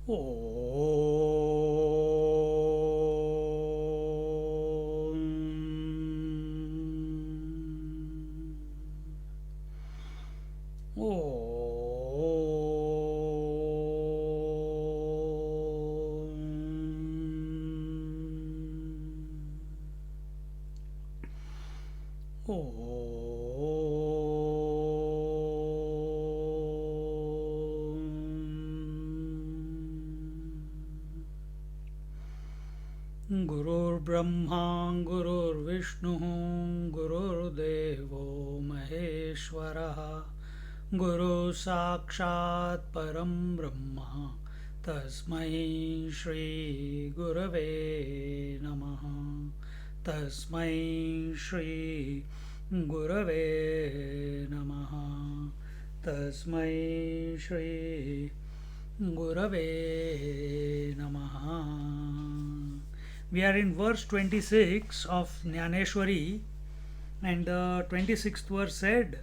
Om. गुरुर्ब्रह्मा गुरुर्विष्णुः गुरुर्देवो महेश्वरः गुरुः साक्षात् परं ब्रह्म तस्मै श्री गुरवे नमः तस्मै श्री गुरवे नमः तस्मै श्री गुरवे नमः. We are in verse 26 of Jnaneshwari, and the 26th verse said,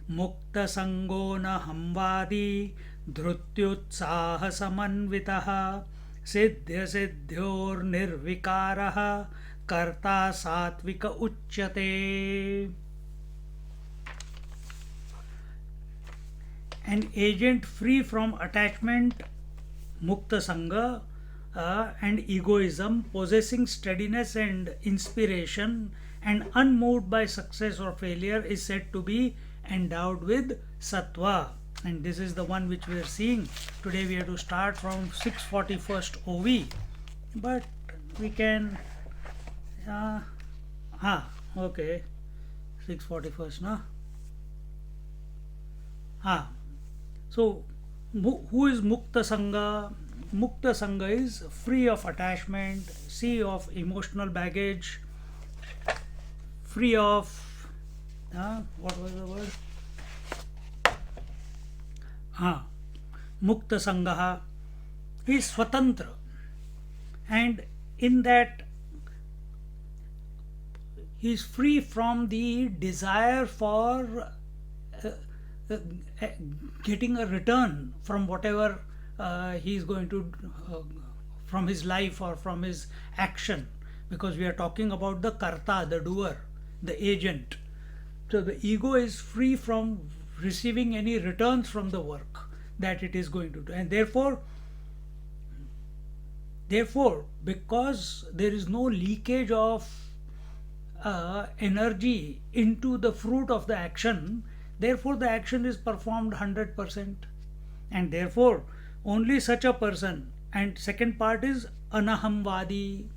Mukta sango na hamvadi dhrutyutsaha samanvitaha siddhya siddhyor nirvikaraha karta satvika uchyate. An agent free from attachment, mukta sanga, and egoism, possessing steadiness and inspiration, and unmoved by success or failure, is said to be endowed with sattva. And this is the one which we are seeing. Today we have to start from 641st OV. But we can. Okay. 641st, no? So, who is Mukta Sangha? Mukta Sangha is free of attachment, free of emotional baggage, free of. What was the word? Mukta Sangha is Swatantra. And in that, he is free from the desire for getting a return from whatever he is going to from his life or from his action, because we are talking about the karta, the doer, the agent. So the ego is free from receiving any returns from the work that it is going to do, and therefore because there is no leakage of energy into the fruit of the action, therefore the action is performed 100%, and therefore only such a person. And second part is anahamvadi.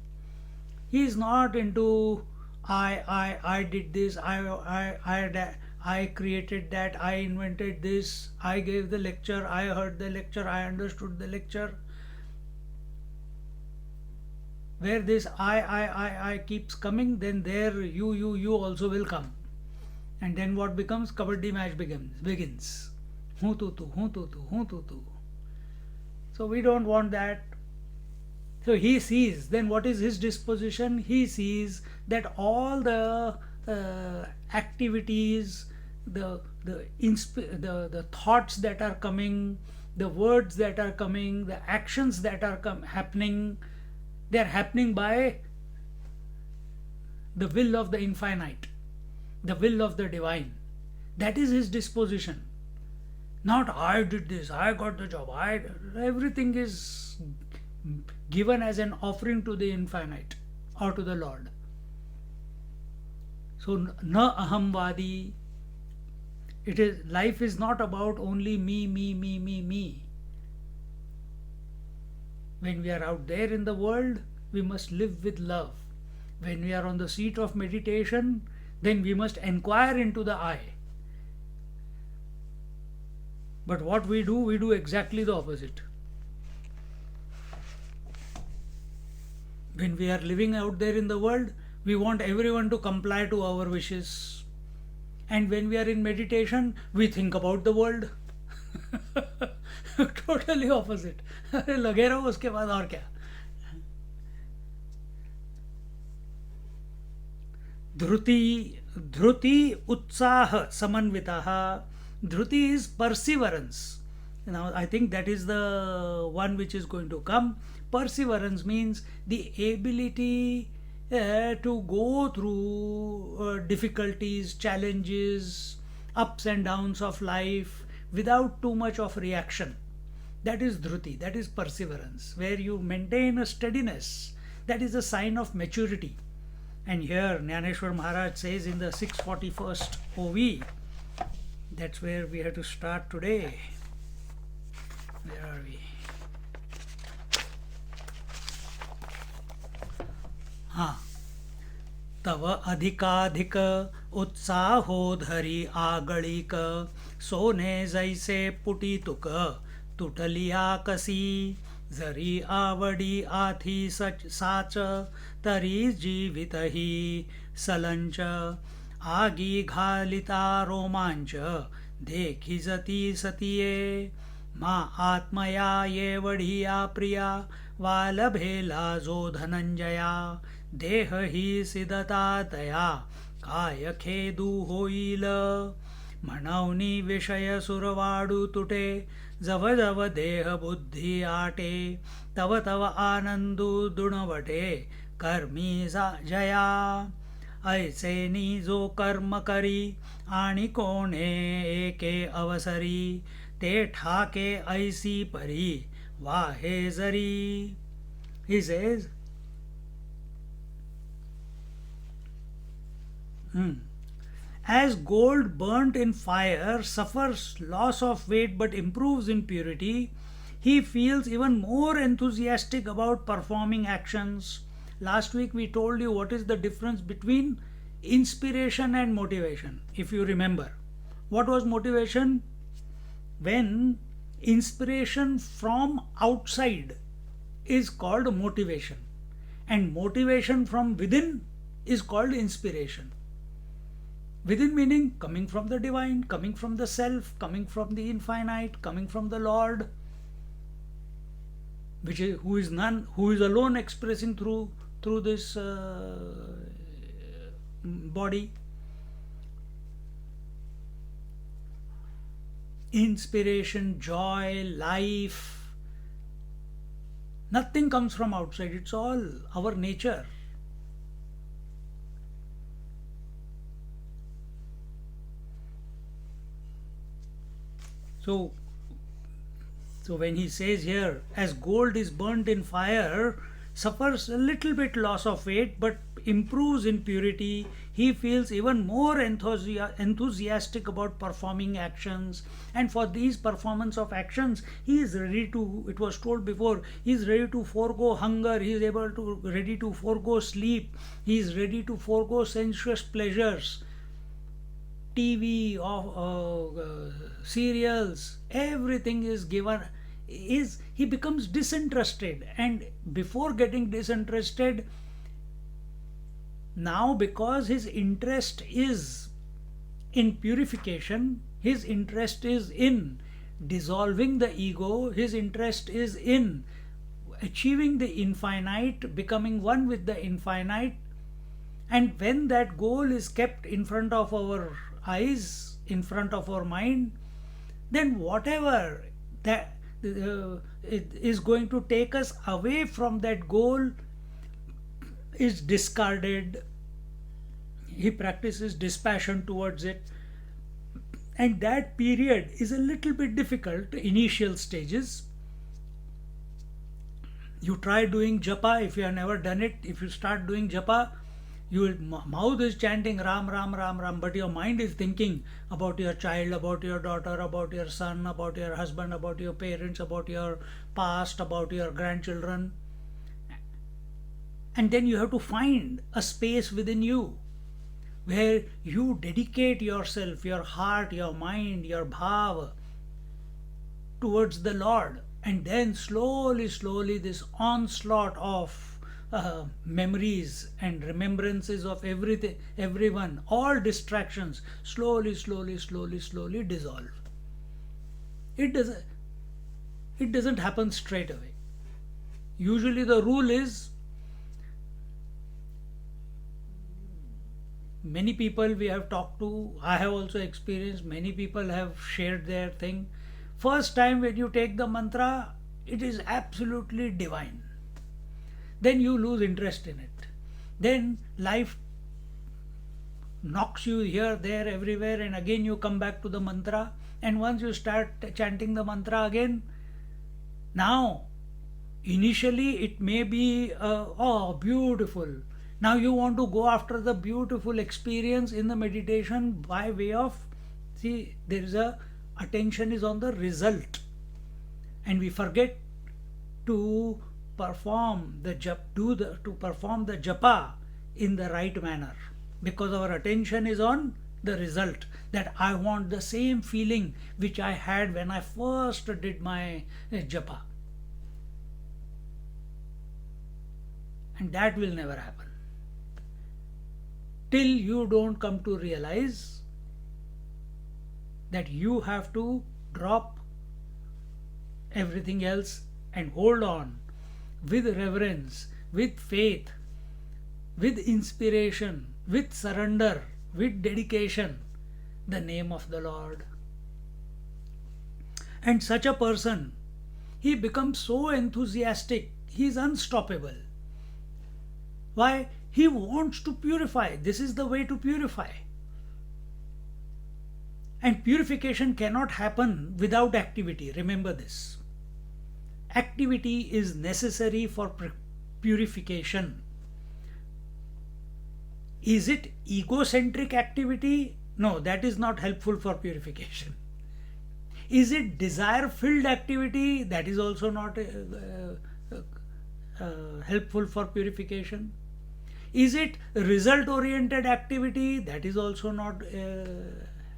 He is not into I did this, I created that, I invented this, I gave the lecture, I heard the lecture, I understood the lecture. Where this I keeps coming, then there you also will come. And then what becomes? Kabaddi match begins. Hu tu tu, hu tu tu, hu tu tu. So we don't want that. So he sees, then what is his disposition? He sees that all the activities, the thoughts that are coming, the words that are coming, the actions that are happening, they are happening by the will of the infinite, the will of the divine. That is his disposition. Not I did this, I got the job, everything is given as an offering to the infinite or to the Lord. So na ahamvadi. It is, life is not about only me. When we are out there in the world, we must live with love. When we are on the seat of meditation, then we must inquire into the I. But what we do exactly the opposite. When we are living out there in the world, we want everyone to comply to our wishes. And when we are in meditation, we think about the world. Totally opposite. अरे लगे रहो उसके बाद और क्या. Dhruti utsaha samanvitaha. Dhruti is perseverance. Now, I think that is the one which is going to come. Perseverance means the ability to go through difficulties, challenges, ups and downs of life without too much of reaction. That is dhruti, that is perseverance, where you maintain a steadiness. That is a sign of maturity. And here Jnaneshwar Maharaj says in the 641st OV, that's where we have to start today. Where are we? हाँ, तव अधिकाधिक उत्साहो धरी आगळिक सोने जैसे पुटीतुक तुटलिया कसी जरी आवडी आथी सच साच तरी जीवित ही सलंच आगी घालिता रोमांच देखी जती सतिये मा आत्मया येवढिया प्रिया वालभेला जो धनंजया देह ही सिदता तया काय खेदू होईल म्हणवनी विषय सुरवाडू तुटे जव जव देह बुद्धी आटे तव तव आनंदू दुणवटे कर्मी जया ऐसेनी जो कर्म करी आणि कोणे एके अवसरी ते ठाके ऐसी परी वाहे जरी. He says, as gold burnt in fire suffers loss of weight but improves in purity, he feels even more enthusiastic about performing actions. Last week we told you what is the difference between inspiration and motivation, if you remember. What was motivation? When inspiration from outside is called motivation, and motivation from within is called inspiration. Within meaning coming from the divine, coming from the self, coming from the infinite, coming from the Lord, which is who is none, who is alone expressing through this body. Inspiration, joy, life, nothing comes from outside, it's all our nature. So when he says here, as gold is burnt in fire, suffers a little bit loss of weight but improves in purity, he feels even more enthusiastic about performing actions. And for these performance of actions, he is ready to, it was told before, he is ready to forego hunger, he is ready to forego sleep, he is ready to forego sensuous pleasures, TV, serials, everything is given. He becomes disinterested, and before getting disinterested, now because his interest is in purification, his interest is in dissolving the ego, his interest is in achieving the infinite, becoming one with the infinite. And when that goal is kept in front of our eyes, in front of our mind, then whatever that it is going to take us away from that goal is discarded. He practices dispassion towards it, and that period is a little bit difficult, initial stages. You try doing japa, if you have never done it, if you start doing japa, your mouth is chanting Ram, Ram, Ram, Ram, but your mind is thinking about your child, about your daughter, about your son, about your husband, about your parents, about your past, about your grandchildren. And then you have to find a space within you where you dedicate yourself, your heart, your mind, your bhav towards the Lord. And then slowly, slowly this onslaught of memories and remembrances of everything, everyone, all distractions slowly dissolve. It doesn't happen straight away. Usually the rule is, many people we have talked to, I have also experienced, many people have shared their thing. First time when you take the mantra, it is absolutely divine. Then you lose interest in it. Then life knocks you here, there, everywhere, and again you come back to the mantra. And once you start chanting the mantra again, now initially it may be, oh, beautiful. Now you want to go after the beautiful experience in the meditation by way of, see, there is a attention is on the result, and we forget to perform the japa in the right manner, because our attention is on the result, that I want the same feeling which I had when I first did my japa, and that will never happen till you don't come to realize that you have to drop everything else and hold on with reverence, with faith, with inspiration, with surrender, with dedication, the name of the Lord. And such a person, he becomes so enthusiastic, he is unstoppable. Why? He wants to purify. This is the way to purify. And purification cannot happen without activity. Remember this. Activity is necessary for purification. Is it egocentric activity? No, that is not helpful for purification. Is it desire-filled activity? That is also not helpful for purification. Is it result-oriented activity? That is also not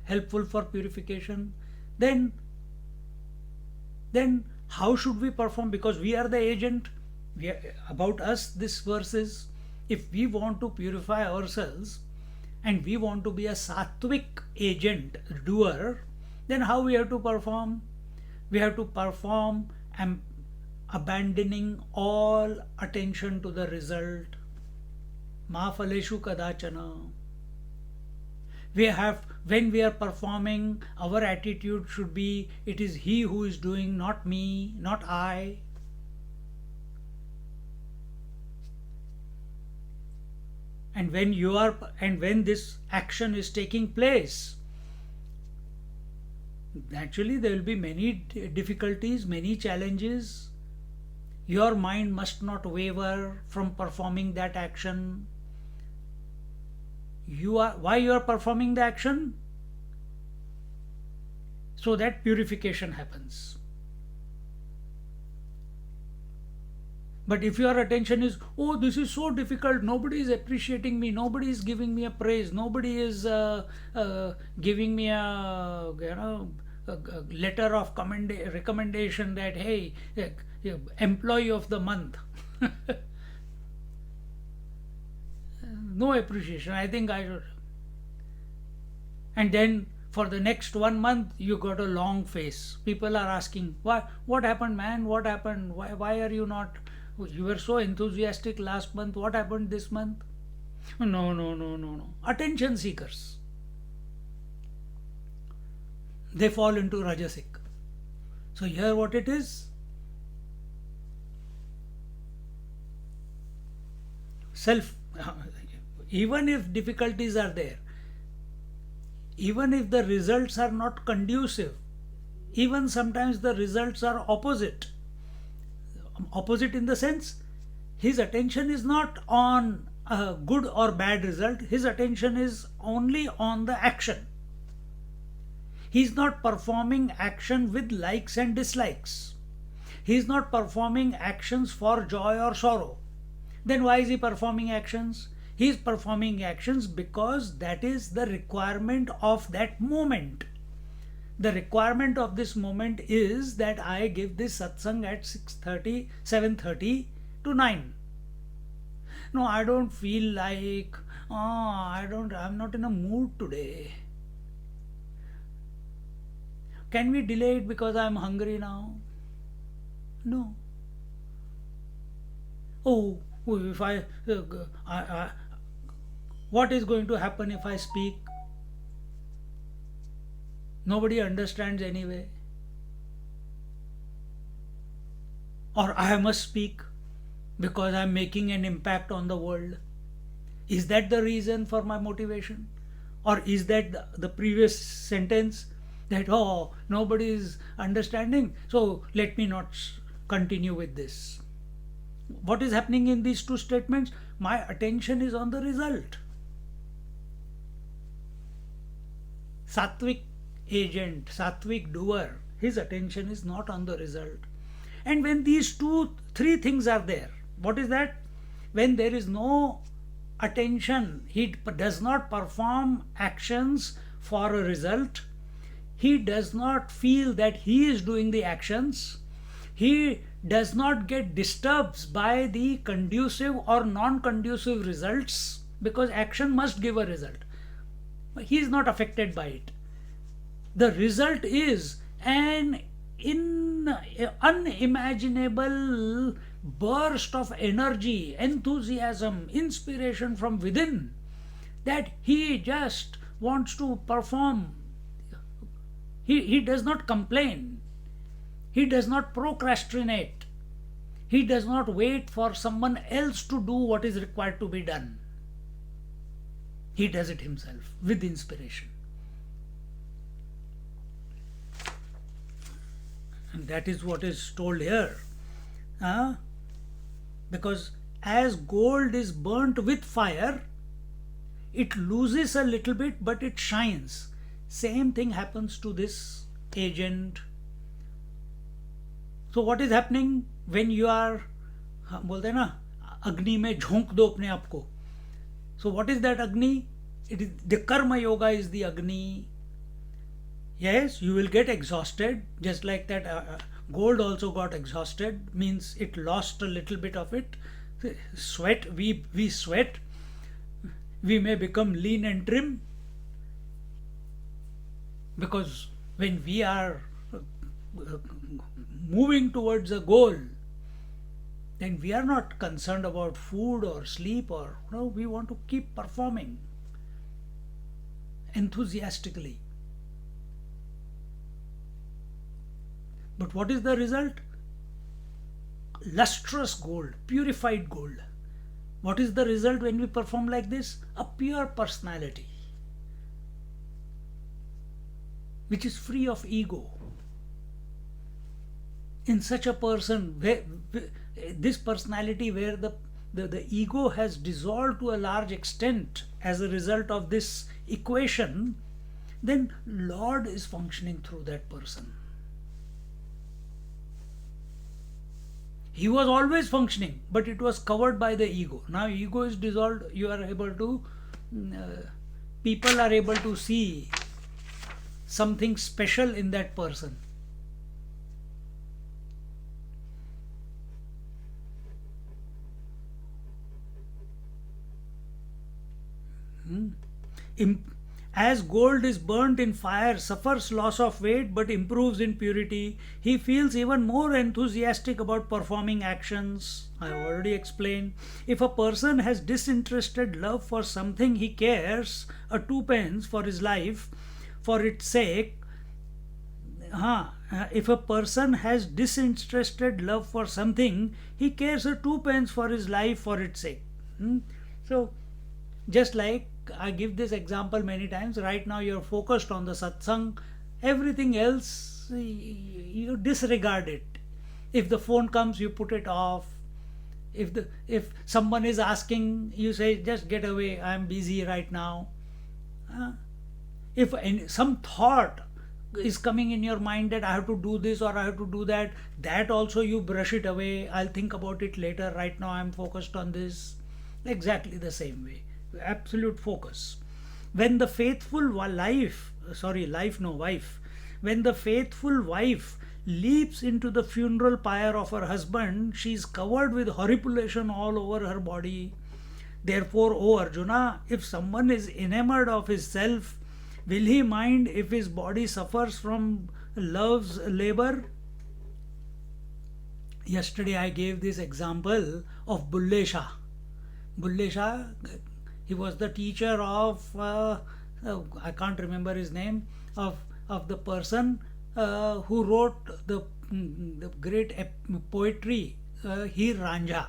helpful for purification. Then how should we perform? Because we are the agent. About us this verse is, if we want to purify ourselves and we want to be a sattvic agent, doer, then how we have to perform? We have to perform and abandoning all attention to the result. Ma phaleshu kadachana. When we are performing, our attitude should be, it is he who is doing, not me, not I. And when this action is taking place, naturally there will be many difficulties, many challenges. Your mind must not waver from performing that action. Why you are performing the action? So that purification happens. But if your attention is, oh, this is so difficult, nobody is appreciating me, nobody is giving me a praise, nobody is giving me a letter of recommendation that, hey, employee of the month. No appreciation. I think I should. And then for the next 1 month, you got a long face. People are asking, what happened, man? What happened? Why are you not? You were so enthusiastic last month. What happened this month? No. Attention seekers. They fall into Rajasic. So here what it is? Even if difficulties are there, even if the results are not conducive, even sometimes the results are opposite in the sense, his attention is not on a good or bad result, his attention is only on the action. He is not performing action with likes and dislikes. He is not performing actions for joy or sorrow. Then why is he performing actions? He is performing actions because that is the requirement of that moment. The requirement of this moment is that I give this satsang at 6:30, 7:30 to 9. No, I don't feel like, I'm not in a mood today. Can we delay it because I'm hungry now? No. Oh, if what is going to happen if I speak? Nobody understands anyway. or I must speak because I'm making an impact on the world. Is that the reason for my motivation? Or is that the previous sentence that, oh, nobody is understanding, so let me not continue with this? What is happening in these two statements? My attention is on the result. Sattvic agent, sattvic doer, his attention is not on the result. And when these three things are there, what is that? When there is no attention, he does not perform actions for a result, he does not feel that he is doing the actions, he does not get disturbed by the conducive or non-conducive results, because action must give a result. He is not affected by it. The result is an unimaginable burst of energy, enthusiasm, inspiration from within, that he just wants to perform. He does not complain. He does not procrastinate. He does not wait for someone else to do what is required to be done. He does it himself with inspiration. And that is what is told here. Because as gold is burnt with fire, it loses a little bit, but it shines. Same thing happens to this agent. So what is happening when you are, बोलते हैं ना, अग्नि में झोंक दो अपने आप को. So what is that Agni? It is the Karma Yoga is the Agni. Yes, you will get exhausted, just like that gold also got exhausted, means it lost a little bit of it. Sweat, we sweat, we may become lean and trim, because when we are moving towards a goal, then we are not concerned about food or sleep, or we want to keep performing enthusiastically. But what is the result? Lustrous gold, purified gold. What is the result when we perform like this? A pure personality, which is free of ego. In such a person, this personality where the ego has dissolved to a large extent as a result of this equation, then Lord is functioning through that person. He was always functioning, but it was covered by the ego. Now ego is dissolved, you are able to, people are able to see something special in that person. As gold is burnt in fire, suffers loss of weight but improves in purity, he feels even more enthusiastic about performing actions. I already explained. If a person has disinterested love for something he cares, a twopence for his life, for its sake, if a person has disinterested love for something, he cares a twopence for his life for its sake. So, just like I give this example many times, right now you're focused on the satsang, everything else you disregard it. If the phone comes, you put it off. If someone is asking, you say, just get away, I'm busy right now. If some thought is coming in your mind that I have to do this or I have to do that, that also you brush it away. I'll think about it later. Right now I'm focused on this. Exactly the same way. Absolute focus. When the faithful wife, when the faithful wife leaps into the funeral pyre of her husband, she is covered with horripilation all over her body. Therefore, O Arjuna, if someone is enamored of his self, will he mind if his body suffers from love's labor? Yesterday I gave this example of Bulle Shah. Bulle Shah, he was the teacher of, I can't remember his name, of the person who wrote the the great poetry, Heer Ranjha.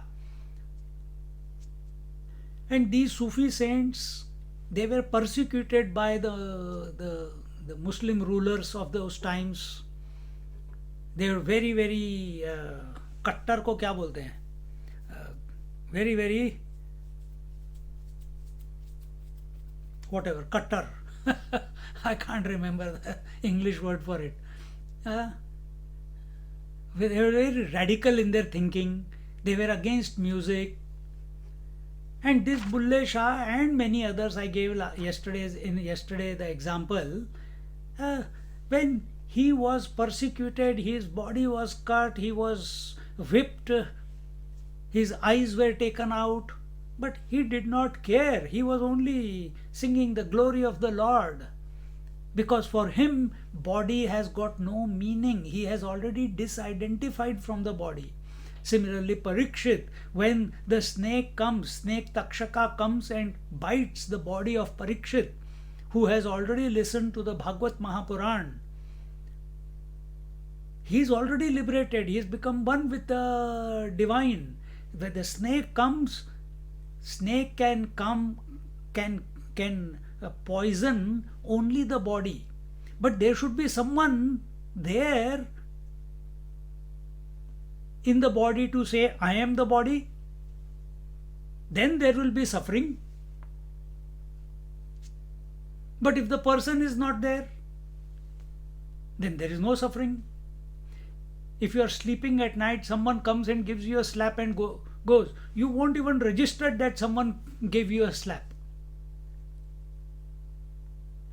And these Sufi saints, they were persecuted by the Muslim rulers of those times. They were very, very कट्टर को क्या बोलते हैं, very, very whatever, Kattar. I can't remember the English word for it. They were very radical in their thinking. They were against music. And this Bulle Shah and many others, I gave yesterday the example. When he was persecuted, his body was cut, he was whipped, his eyes were taken out, but he did not care. He was only singing the glory of the Lord, because for him body has got no meaning. He has already disidentified from the body. Similarly, Parikshit, when the snake Takshaka comes and bites the body of Parikshit, who has already listened to the Bhagavad Mahapuran, he is already liberated. He has become one with the divine. When the snake comes, snake can poison only the body, but there should be someone there in the body to say, I am the body. Then there will be suffering. But if the person is not there, then there is no suffering. If you are sleeping at night, someone comes and gives you a slap and goes, you won't even register that someone gave you a slap.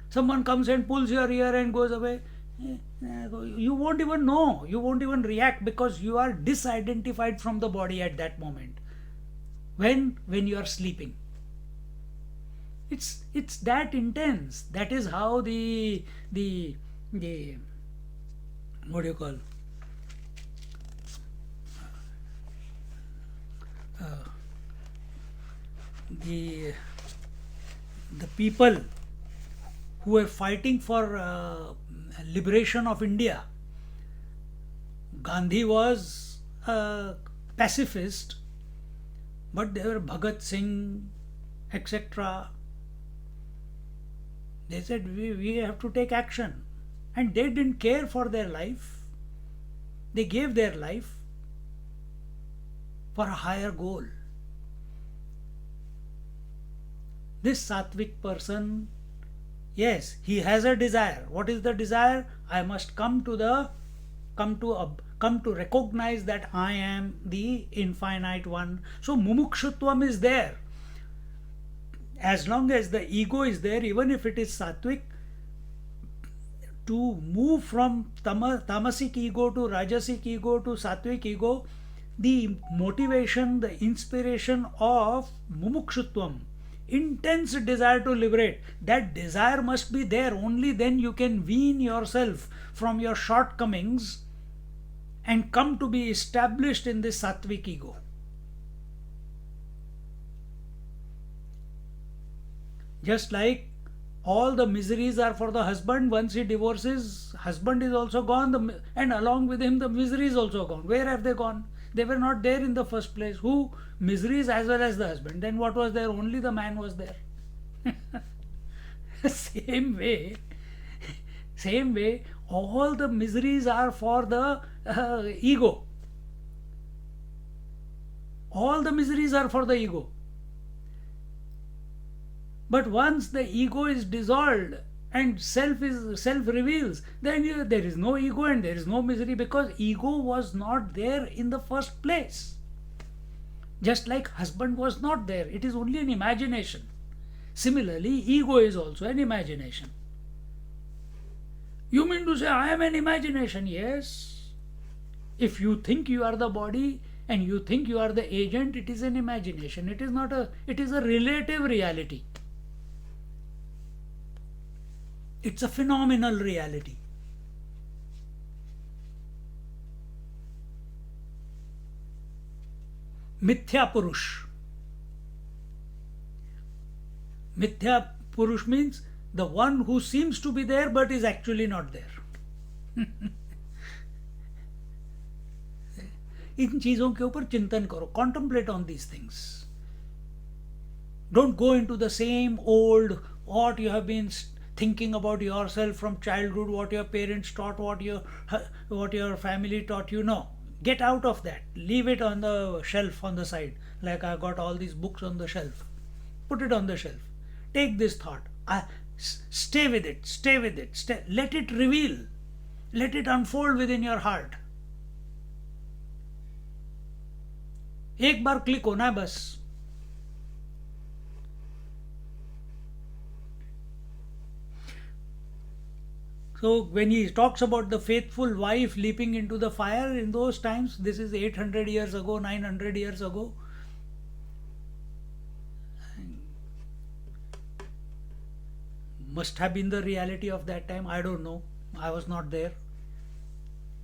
Someone comes and pulls your ear and goes away, you won't even know, you won't even react, because you are disidentified from the body at that moment, when you are sleeping. It's that intense. That is how the what do you call, the people who were fighting for liberation of India. Gandhi was a pacifist, but there were Bhagat Singh, etc. They said we have to take action, and they didn't care for their life. They gave their life for a higher goal. This sattvic person, yes, he has a desire. What is the desire? I must come to recognize that I am the infinite one. So mumukshutvam is there. As long as the ego is there, even if it is sattvic, to move from tamasic ego to rajasic ego to sattvic ego, the motivation, the inspiration of mumukshutvam, intense desire to liberate, that desire must be there. Only then you can wean yourself from your shortcomings and come to be established in this sattvic ego. Just like all the miseries are for the husband, once he divorces, husband is also gone, and along with him the misery is also gone. Where have they gone? They were not there in the first place. Who? Miseries as well as the husband. Then what was there? Only the man was there. Same way, all the miseries are for the ego. All the miseries are for the ego. But once the ego is dissolved and self reveals, then there is no ego and there is no misery, because ego was not there in the first place. Just like husband was not there, it is only an imagination. Similarly, ego is also an imagination. You mean to say I am an imagination? Yes. If you think you are the body and you think you are the agent, it is an imagination. It is not it is a relative reality. It's a phenomenal reality. Mithya Purush. Mithya Purush means the one who seems to be there but is actually not there. इन चीज़ों के ऊपर चिंतन करो, contemplate on these things. Don't go into the same old what you have been thinking about yourself from childhood, what your parents taught, what your family taught you. No, get out of that. Leave it on the shelf on the side. Like I got all these books on the shelf. Put it on the shelf. Take this thought. Stay with it. Stay with it. Let it reveal. Let it unfold within your heart. एक बार click होना है बस. So when he talks about the faithful wife leaping into the fire in those times, this is 800 years ago, 900 years ago. Must have been the reality of that time. I don't know. I was not there.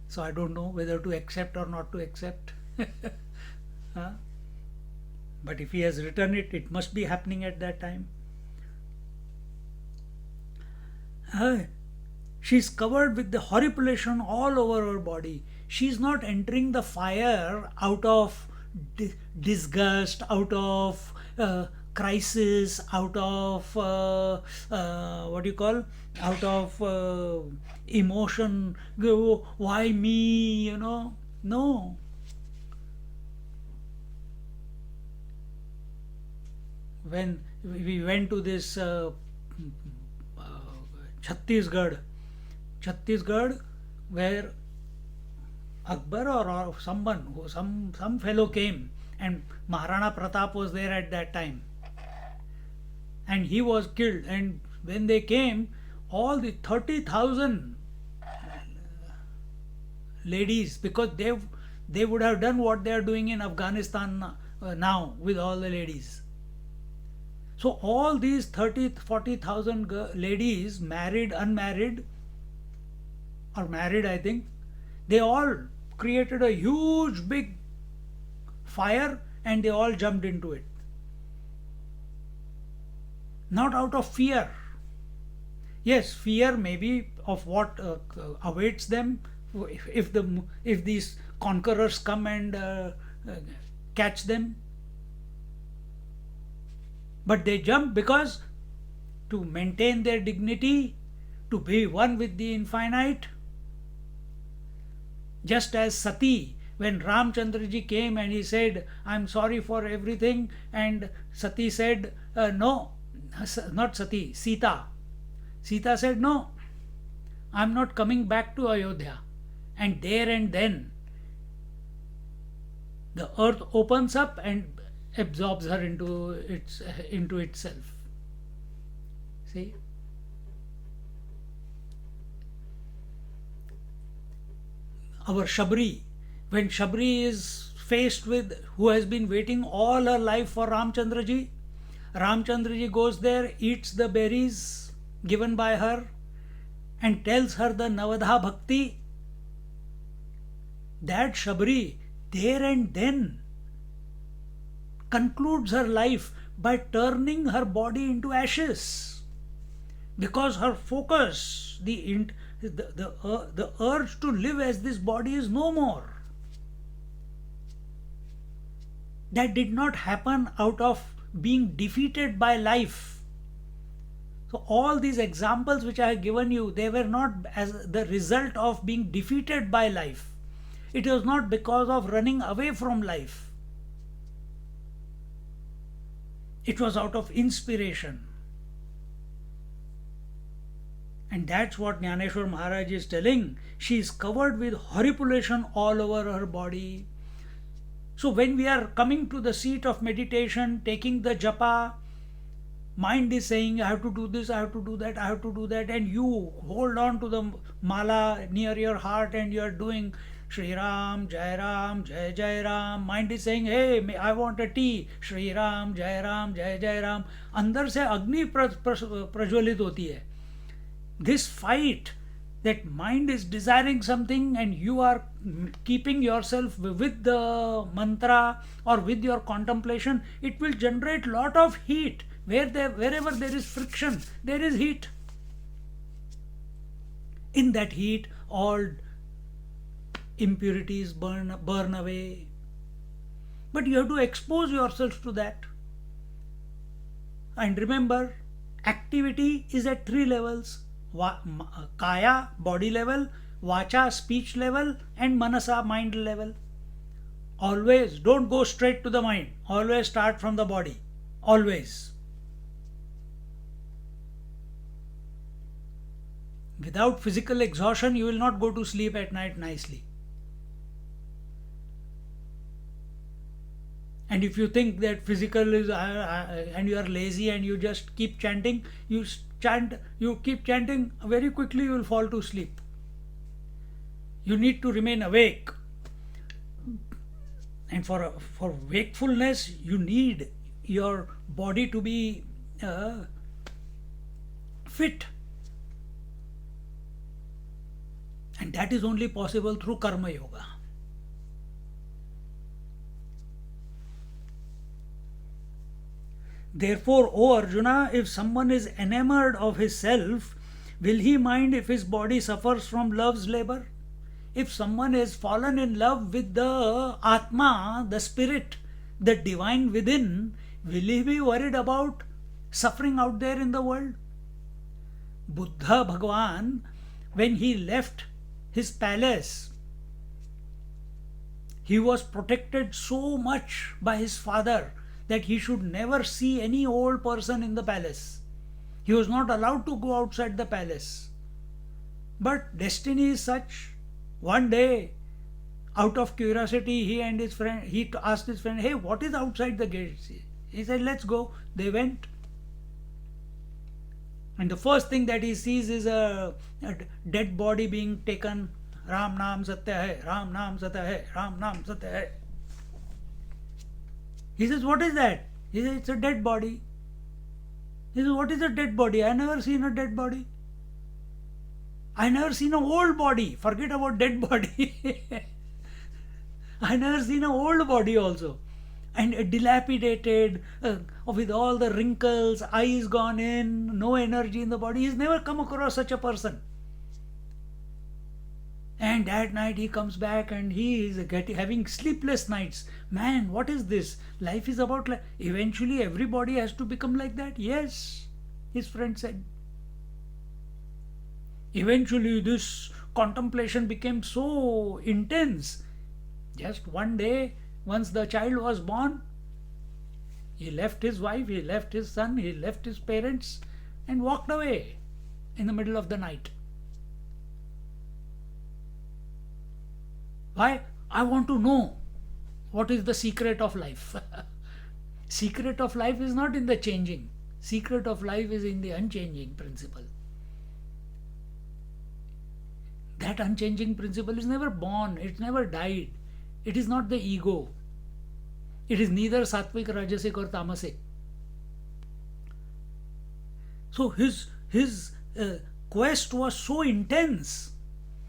So I don't know whether to accept or not to accept. But if he has written it, it must be happening at that time. She's covered with the horripilation all over her body. She's not entering the fire out of disgust, out of crisis, out of what do you call? Out of emotion. Why me? You know? No. When we went to this Chhattisgarh, where Akbar or someone, some fellow came, and Maharana Pratap was there at that time, and he was killed. And when they came, all the 30,000 ladies, because they would have done what they are doing in Afghanistan now with all the ladies. So all these 40,000 ladies, married, unmarried, or married, I think, they all created a huge big fire and they all jumped into it. Not out of fear. Yes, fear maybe of what awaits them if these conquerors come and catch them. But they jump because to maintain their dignity, to be one with the infinite. Just as Sati, when Ramchandraji came and he said, I'm sorry for everything, and Sati said, no, not Sati, Sita. Sita said, no, I'm not coming back to Ayodhya. And there and then, the earth opens up and absorbs her into itself. See? Our Shabri, when Shabri is faced with who has been waiting all her life for Ramchandraji, Ramchandraji goes there, eats the berries given by her, and tells her the Navadha Bhakti. That Shabri, there and then, concludes her life by turning her body into ashes, because her focus, the urge to live as this body is no more. That did not happen out of being defeated by life. So all these examples which I have given you, they were not as the result of being defeated by life. It was not because of running away from life. It was out of inspiration. And that's what Jnaneshwar Maharaj is telling. She is covered with horripilation all over her body. So when we are coming to the seat of meditation, taking the japa, mind is saying, I have to do this, I have to do that, I have to do that, and you hold on to the mala near your heart and you are doing Shri Ram, Jai Ram, Jai Jai Ram. Mind is saying, hey, I want a tea. Shri Ram, Jai Ram, Jai Jai Ram. अंदर से अग्नि प्रज्वलित होती है. This fight, that mind is desiring something and you are keeping yourself with the mantra or with your contemplation, it will generate lot of heat. Wherever there is friction, there is heat. In that heat, all impurities burn away. But you have to expose yourself to that. And remember, activity is at three levels: kaya, body level; vacha, speech level; and manasa, mind level. Always don't go straight to the mind. Always start from the body. Always. Without physical exhaustion, you will not go to sleep at night nicely. And if you think that physical is and you are lazy and you just keep chanting, you keep chanting, very quickly you will fall to sleep. You need to remain awake. And for wakefulness, you need your body to be fit. And that is only possible through Karma Yoga. Therefore, O Arjuna, if someone is enamored of his self, will he mind if his body suffers from love's labor? If someone has fallen in love with the Atma, the spirit, the divine within, will he be worried about suffering out there in the world? Buddha Bhagavan, when he left his palace, he was protected so much by his father that he should never see any old person in the palace. He was not allowed to go outside the palace. But destiny is such. One day, out of curiosity, he asked his friend, "Hey, what is outside the gates?" He said, "Let's go." They went. And the first thing that he sees is a dead body being taken. Ram Naam Satya Hai, Ram Naam Satya Hai, Ram Naam Satya Hai. He says, "What is that?" He says, "It's a dead body." He says, "What is a dead body? I never seen a dead body. I never seen an old body. Forget about dead body. I never seen an old body also. And dilapidated, with all the wrinkles, eyes gone in, no energy in the body. He's never come across such a person." And that night he comes back and he is having sleepless nights. Man, what is this? Life is about eventually everybody has to become like that. Yes, his friend said. Eventually this contemplation became so intense. Just one day, once the child was born, he left his wife, he left his son, he left his parents and walked away in the middle of the night. Why? I want to know what is the secret of life. Secret of life is not in the changing. Secret of life is in the unchanging principle. That unchanging principle is never born, it never died. It is not the ego. It is neither sattvic, rajasic or tamasic. So his quest was so intense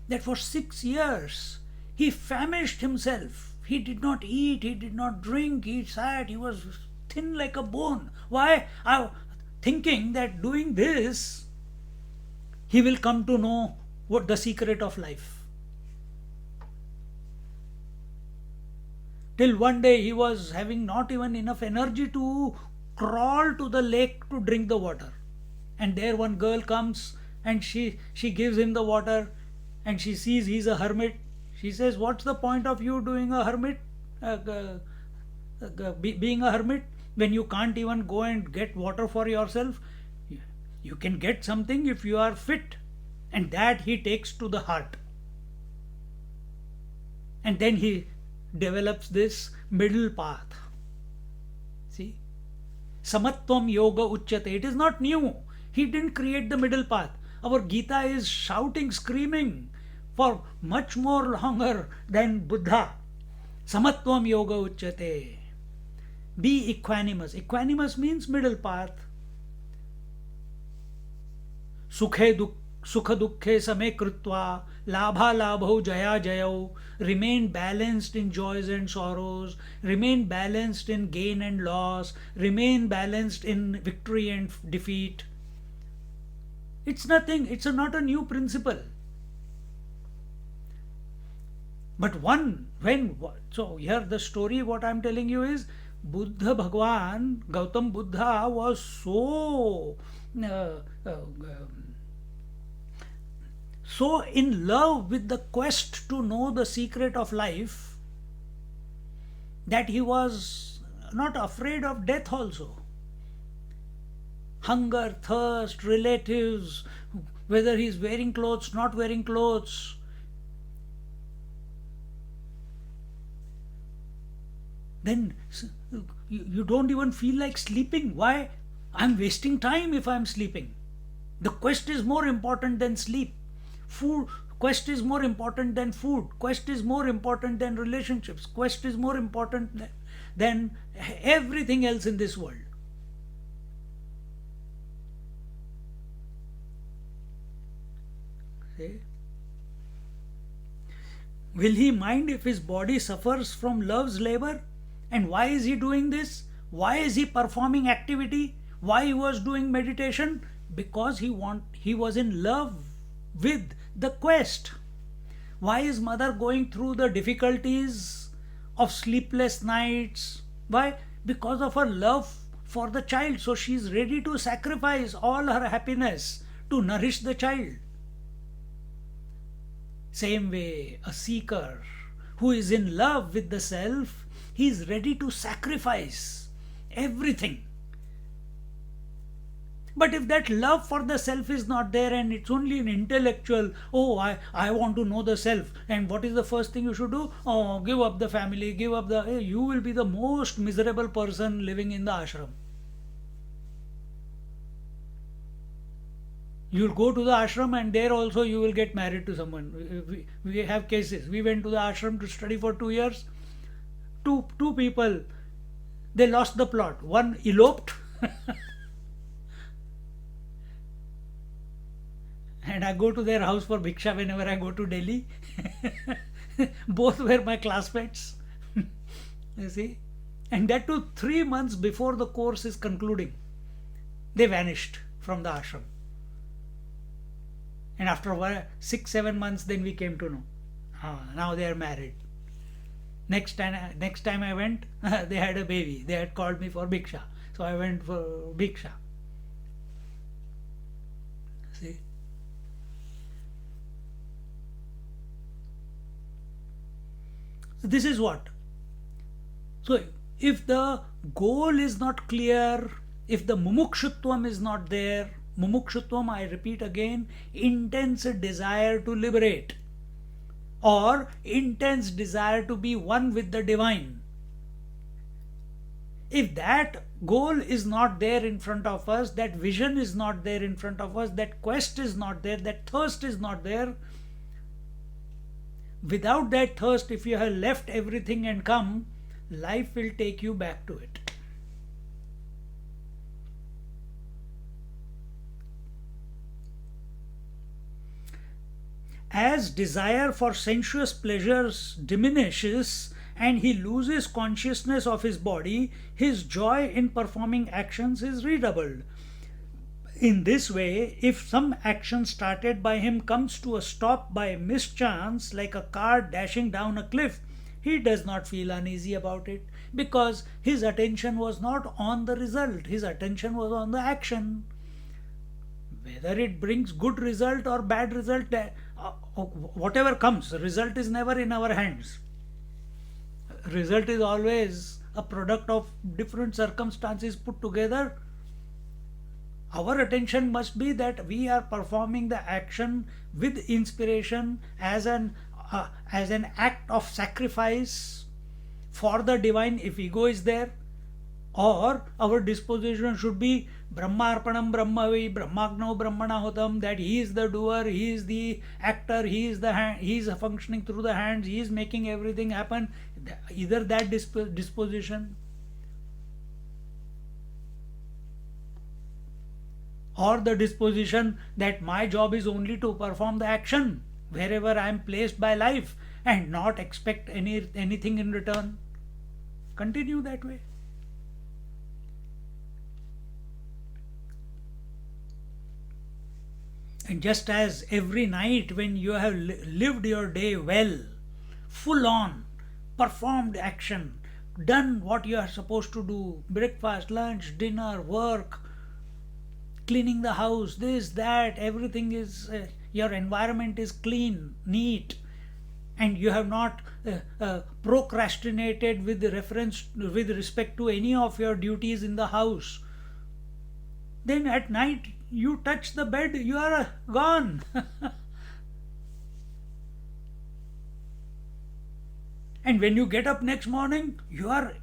that for 6 years he famished himself. He did not eat, he did not drink, he sat, he was thin like a bone. Why? Thinking that doing this, he will come to know what the secret of life. Till one day he was having not even enough energy to crawl to the lake to drink the water. And there one girl comes and she gives him the water and she sees he's a hermit. She says, "What's the point of you doing a hermit, being a hermit, when you can't even go and get water for yourself? You can get something if you are fit." And that he takes to the heart. And then he develops this middle path. See? Samatvam yoga uchyate. It is not new. He didn't create the middle path. Our Gita is shouting, screaming for much more longer than Buddha. Samatvam yoga uchyate. Be equanimous. Equanimous means middle path. Sukha dukhe same krutva, labha labho jaya jayau. Remain balanced in joys and sorrows. Remain balanced in gain and loss. Remain balanced in victory and defeat. It's nothing. It's not a new principle. But so here the story what I'm telling you is, Buddha Bhagwan Gautam Buddha was so so in love with the quest to know the secret of life that he was not afraid of death also. Hunger, thirst, relatives, whether he's wearing clothes, not wearing clothes. Then you don't even feel like sleeping. Why? I'm wasting time if I'm sleeping. The quest is more important than sleep. Food quest is more important than food. Quest is more important than relationships. Quest is more important than everything else in this world. See? Will he mind if his body suffers from love's labor? And why is he doing this? Why is he performing activity? Why he was doing meditation? Because he was in love with the quest. Why is mother going through the difficulties of sleepless nights? Why? Because of her love for the child. So she is ready to sacrifice all her happiness to nourish the child. Same way, a seeker who is in love with the self, he is ready to sacrifice everything. But if that love for the self is not there and it's only an intellectual, oh, I want to know the self, and what is the first thing you should do? Oh, give up the family, give up the. You will be the most miserable person living in the ashram. You'll go to the ashram and there also you will get married to someone. We have cases. We went to the ashram to study for 2 years. Two people, they lost the plot. One eloped and I go to their house for bhiksha whenever I go to Delhi. Both were my classmates. You see? And that too 3 months before the course is concluding. They vanished from the ashram. And after 6-7 months, then we came to know. Now they are married. Next time I went, they had a baby. They had called me for bhiksha. So I went for bhiksha. See? This is what? So if the goal is not clear, if the mumukshutvam is not there, mumukshutvam, I repeat again, intense desire to liberate or intense desire to be one with the divine. If that goal is not there in front of us, that vision is not there in front of us, that quest is not there, that thirst is not there, without that thirst, if you have left everything and come, life will take you back to it. As desire for sensuous pleasures diminishes and he loses consciousness of his body, his joy in performing actions is redoubled. In this way, if some action started by him comes to a stop by mischance, like a car dashing down a cliff, he does not feel uneasy about it because his attention was not on the result, his attention was on the action. Whether it brings good result or bad result, whatever comes, the result is never in our hands. Result is always a product of different circumstances put together. Our attention must be that we are performing the action with inspiration as an act of sacrifice for the divine if ego is there, or our disposition should be Brahmarpanam Brahmavi Brahmagno Brahmanahotam, that he is the doer, he is the actor, he is the hand, he is functioning through the hands, he is making everything happen. Either that disposition or the disposition that my job is only to perform the action wherever I am placed by life and not expect anything in return. Continue that way. And just as every night when you have lived your day well, full on, performed action, done what you are supposed to do, breakfast, lunch, dinner, work, cleaning the house, this, that, everything is, your environment is clean, neat, and you have not procrastinated with respect to any of your duties in the house, then at night you touch the bed, you are gone. And when you get up next morning, you are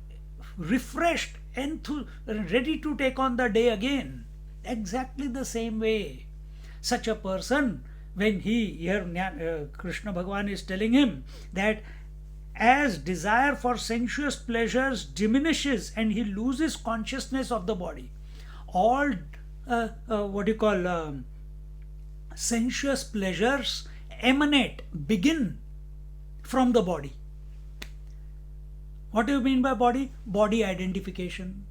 refreshed and ready to take on the day again. Exactly the same way. Such a person, when Krishna Bhagavan is telling him that as desire for sensuous pleasures diminishes and he loses consciousness of the body, all sensuous pleasures begin from the body. What do you mean by body? Body identification.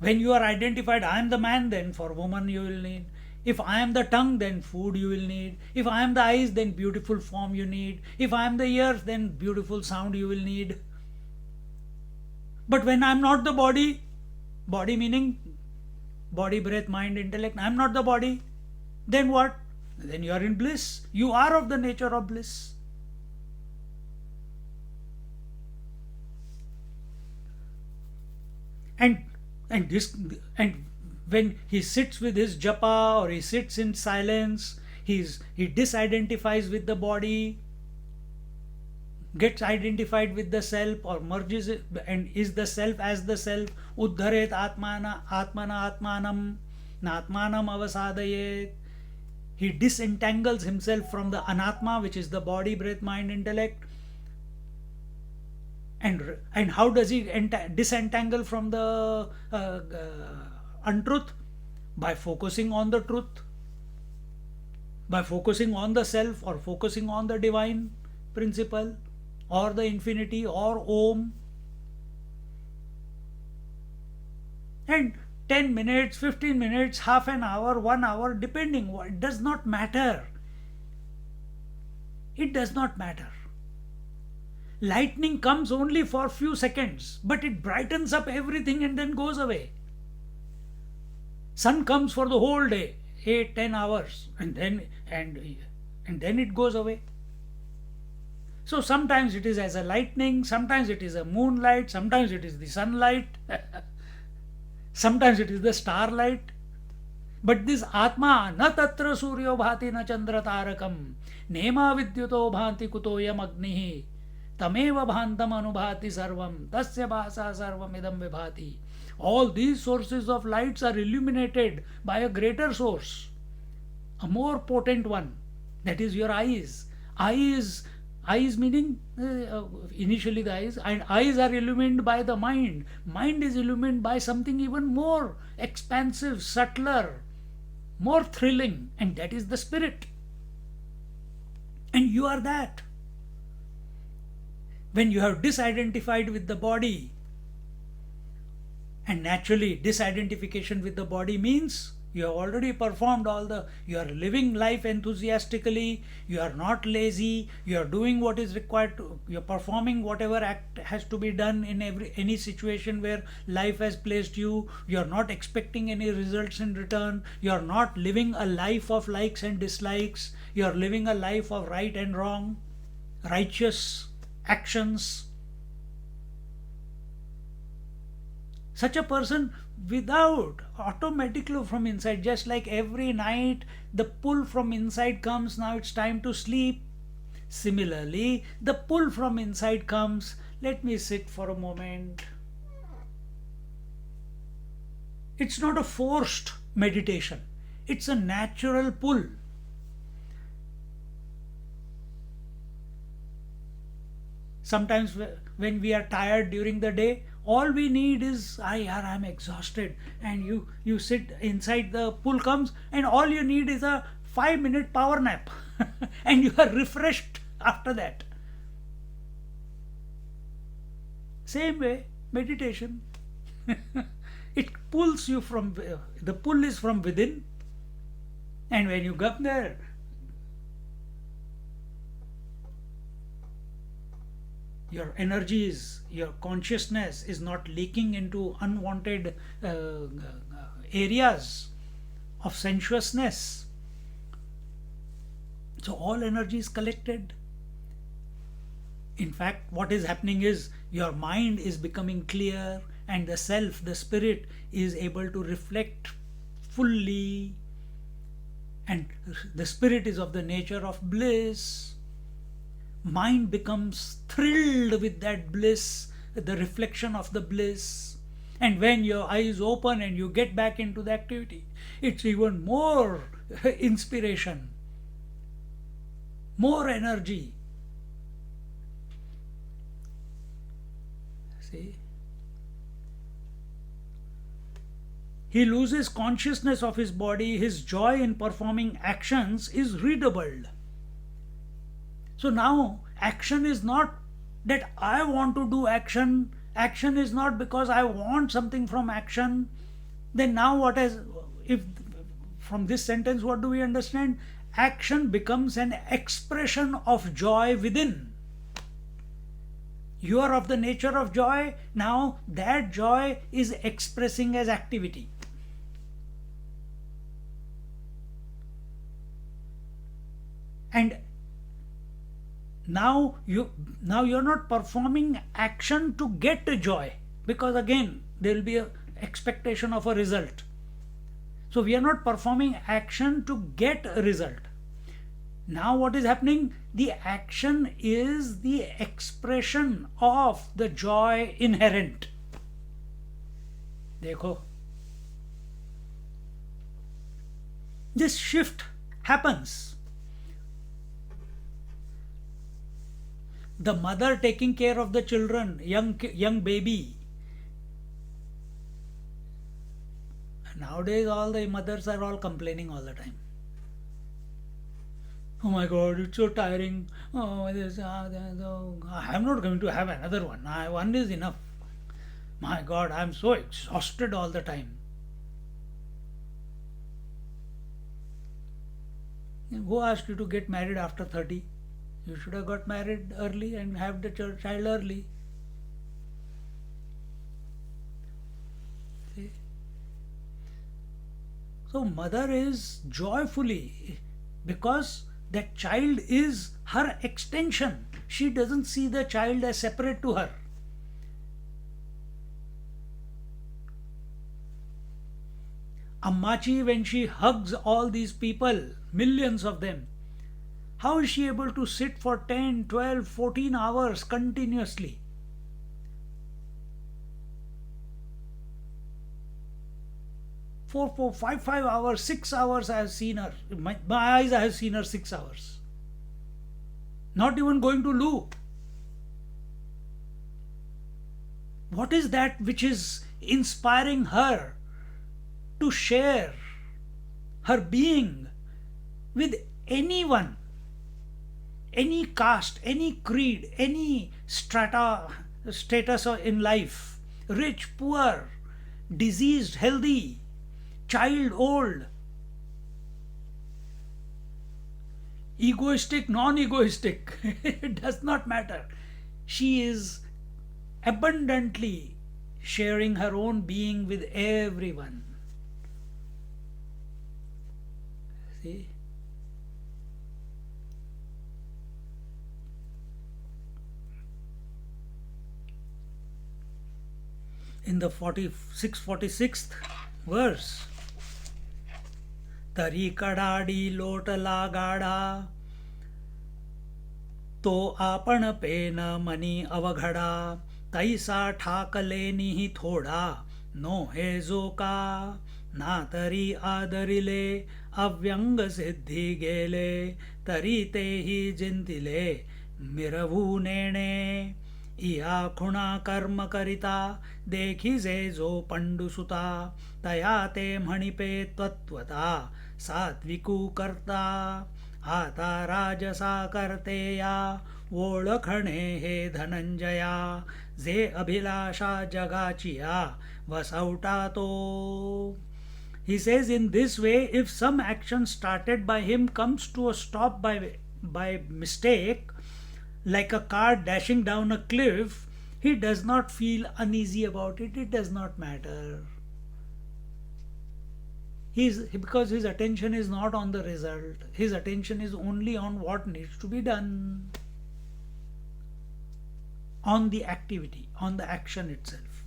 When you are identified, I am the man, then for woman you will need. If I am the tongue, then food you will need. If I am the eyes, then beautiful form you need. If I am the ears, then beautiful sound you will need. But when I am not the body meaning body, breath, mind, intellect, I am not the body, then what? Then you are in bliss. You are of the nature of bliss. And when he sits with his japa or he sits in silence, he disidentifies with the body, gets identified with the self or merges it, and is the self as the self. Uddharet atmana atmanam natmanam avasadayet. He disentangles himself from the anatma, which is the body, breath, mind, intellect. And how does he disentangle from the untruth? By focusing on the truth, by focusing on the self or focusing on the divine principle or the infinity or Om. And 10 minutes, 15 minutes, half an hour, 1 hour, depending, it does not matter. It does not matter. Lightning comes only for few seconds, but it brightens up everything and then goes away. Sun comes for the whole day, 8-10 hours, and then it goes away. So sometimes it is as a lightning, sometimes it is a moonlight, sometimes it is the sunlight, sometimes it is the starlight. But this Atma, na tatra suryo bhati na chandra tarakam, nema vidyuto bhanti kutoyam agnihi, tameva bhantam anubhati sarvam, tasya bhasa sarvam idam vibhati. All these sources of lights are illuminated by a greater source, a more potent one, that is your eyes. Eyes meaning initially the eyes, and eyes are illumined by the mind. Mind is illumined by something even more expansive, subtler, more thrilling, and that is the spirit. And you are that. When you have disidentified with the body, and naturally disidentification with the body means you have already performed you are living life enthusiastically, you are not lazy, you are doing what is required to, you are performing whatever act has to be done in any situation where life has placed you, you are not expecting any results in return, you are not living a life of likes and dislikes, you are living a life of right and wrong, righteous actions. Such a person, without, automatically from inside, just like every night the pull from inside comes, now it's time to sleep. Similarly, the pull from inside comes, let me sit for a moment. It's not a forced meditation, it's a natural pull. Sometimes when we are tired during the day, all we need is, I'm exhausted, and you sit inside, the pull comes, and all you need is a 5-minute power nap and you are refreshed after that. Same way, meditation. It pulls you from, the pull is from within, and when you come there, your energies, your consciousness is not leaking into unwanted areas of sensuousness. So all energy is collected. In fact, what is happening is your mind is becoming clear, and the self, the spirit, is able to reflect fully, and the spirit is of the nature of bliss. Mind becomes thrilled with that bliss, the reflection of the bliss. And when your eyes open and you get back into the activity, it's even more inspiration, more energy. See? He loses consciousness of his body, his joy in performing actions is redoubled. So now action is not that I want to do action. Action is not because I want something from action. Then now what is, if from this sentence what do we understand? Action becomes an expression of joy within. You are of the nature of joy. Now that joy is expressing as activity. And now you're not performing action to get a joy, because again there will be an expectation of a result. So we are not performing action to get a result. Now what is happening? The action is the expression of the joy inherent. Dekho. This shift happens. The mother taking care of the children, young baby. Nowadays all the mothers are all complaining all the time. Oh my God, it's so tiring. Oh, this, I'm not going to have another one. One is enough. My God, I'm so exhausted all the time. Who asked you to get married after 30? You should have got married early and have the child early. See? So mother is joyfully, because that child is her extension. She doesn't see the child as separate to her. Ammachi, when she hugs all these people, millions of them, how is she able to sit for 10, 12, 14 hours continuously? Four, 5 hours, 6 hours I have seen her. My eyes, I have seen her 6 hours. Not even going to loo. What is that which is inspiring her to share her being with anyone? Any caste, any creed, any status in life, rich, poor, diseased, healthy, child, old, egoistic, non-egoistic, it does not matter. She is abundantly sharing her own being with everyone. See? In the 46th verse, तरी कडाडी लोटला गाडा, तो आपण pen money अवघडा, तैसा ठाकलेनिही थोडा, no हे जो का, ना तरी आदरिले, अव्यंग सिद्धी गेले, तरी तेही जिंतिले, मिरवू नेणे, इया खुणा कर्म करिता, देखिजे जो पंडुसुता, तया ते म्हणिपे तत्वता, सात्विकू करता, आता राजसा करतेया, ओळखणे हे धनंजया, जे अभिलाषा जगाचिया, वसवटा तो. He says, in this way, if some action started by him comes to a stop by mistake, like a car dashing down a cliff, he does not feel uneasy about it. It does not matter. Because his attention is not on the result. His attention is only on what needs to be done, on the activity, on the action itself.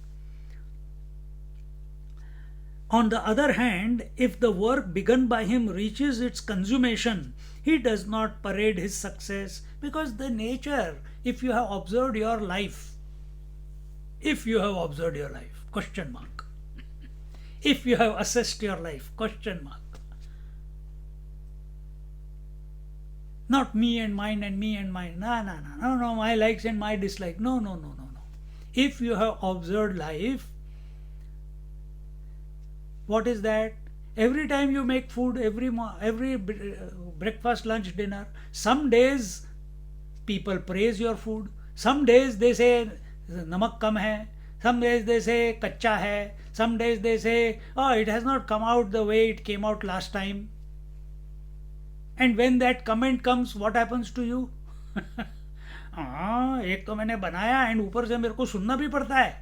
On the other hand, if the work begun by him reaches its consummation, he does not parade his success, because the nature, if you have observed your life, question mark. If you have assessed your life, question mark. Not me and mine and me and mine. No, my likes and my dislike. No. If you have observed life, what is that? Every time you make food, every breakfast, lunch, dinner, some days people praise your food. Some days they say namak kam hai. Some days they say kacha hai. Some days they say, oh, it has not come out the way it came out last time. And when that comment comes, what happens to you? हाँ, एक तो मैंने बनाया and ऊपर से मेरे को सुनना भी पड़ता है.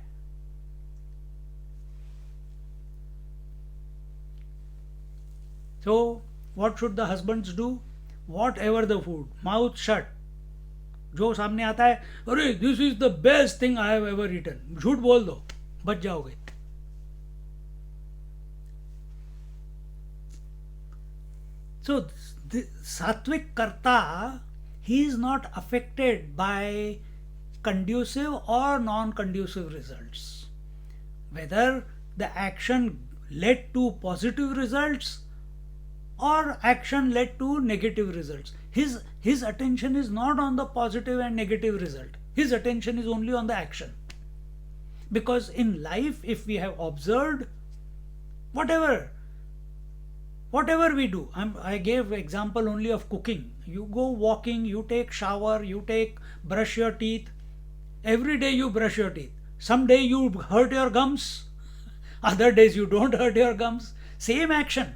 So, what should the husbands do? Whatever the food, mouth shut. जो सामने आता है, अरे this is the best thing I have ever eaten, झूठ बोल दो, बच जाओगे. So, the Sattvic Karta, he is not affected by conducive or non-conducive results. Whether the action led to positive results or action led to negative results. His attention is not on the positive and negative result. His attention is only on the action. Because in life, if we have observed, whatever we do, I gave example only of cooking. You go walking, you take shower, you brush your teeth. Every day you brush your teeth. Some day you hurt your gums, other days you don't hurt your gums. Same action.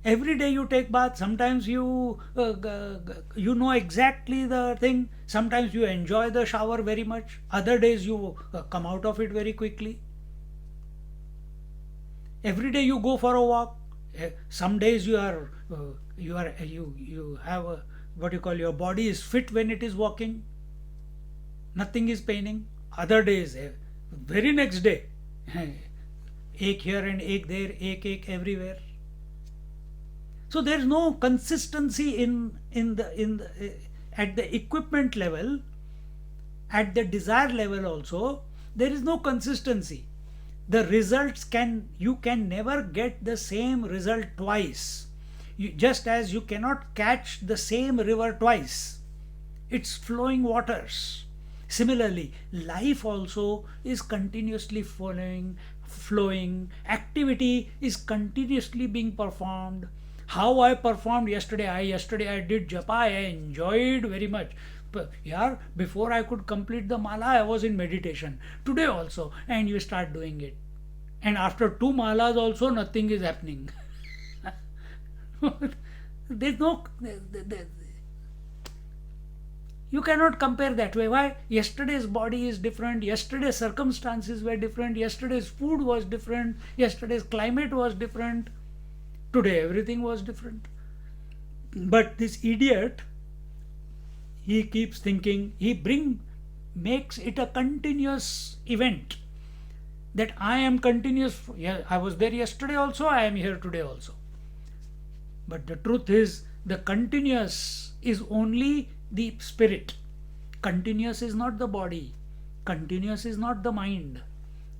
Every day you take bath. Sometimes you know exactly the thing. Sometimes you enjoy the shower very much. Other days you come out of it very quickly. Every day you go for a walk. Some days you have what you call, your body is fit when it is walking. Nothing is paining. Other days, very next day, ache here and ache there, ache everywhere. So there is no consistency at the equipment level, at the desire level also. There is no consistency. The results you can never get the same result twice. Just as you cannot catch the same river twice. It's flowing waters. Similarly, life also is continuously flowing. Activity is continuously being performed. How I performed yesterday, I did japa, I enjoyed very much. But yeah, before I could complete the mala, I was in meditation. Today also, and you start doing it. And after 2 malas also, nothing is happening. There's no... You cannot compare that way. Why? Yesterday's body is different, yesterday's circumstances were different, yesterday's food was different, yesterday's climate was different. Today everything was different. But this idiot, he keeps thinking, makes it a continuous event. That I am continuous. Yeah, I was there yesterday also, I am here today also. But the truth is, the continuous is only the spirit. Continuous is not the body. Continuous is not the mind.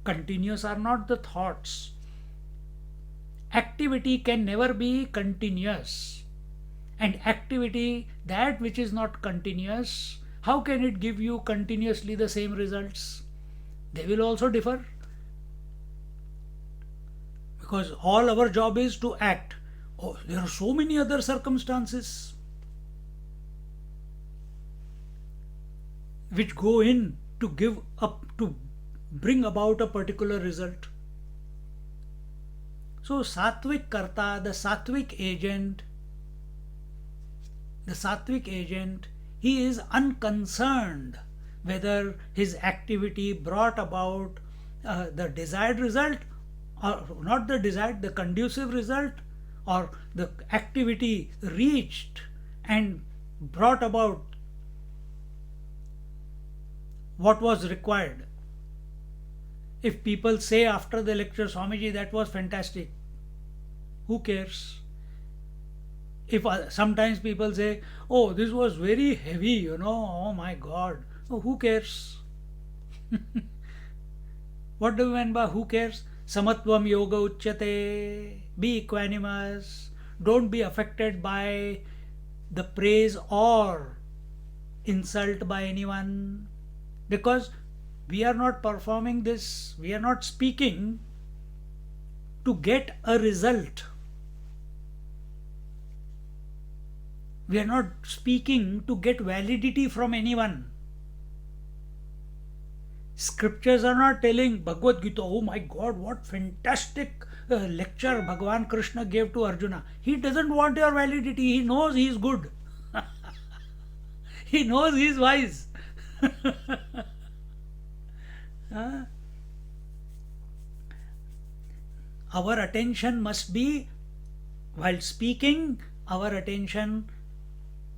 Continuous are not the thoughts. Activity can never be continuous. And activity, that which is not continuous, how can it give you continuously the same results? They will also differ. Because all our job is to act. Oh, there are so many other circumstances which go in to bring about a particular result. So Sattvic Karta, the Sattvic agent, The sattvic agent, he is unconcerned whether his activity brought about the desired result or not the desired, the conducive result, or the activity reached and brought about what was required. If people say after the lecture, Swamiji, that was fantastic, who cares? If sometimes people say, oh, this was very heavy, oh my God, oh, who cares? What do you mean by who cares? Samatvam yoga uchyate. Be equanimous. Don't be affected by the praise or insult by anyone. Because we are not performing this, we are not speaking to get a result. We are not speaking to get validity from anyone. Scriptures are not telling Bhagavad Gita, oh my God, what fantastic lecture Bhagavan Krishna gave to Arjuna. He doesn't want your validity. He knows he is good. He knows he is wise. Our attention must be, while speaking, our attention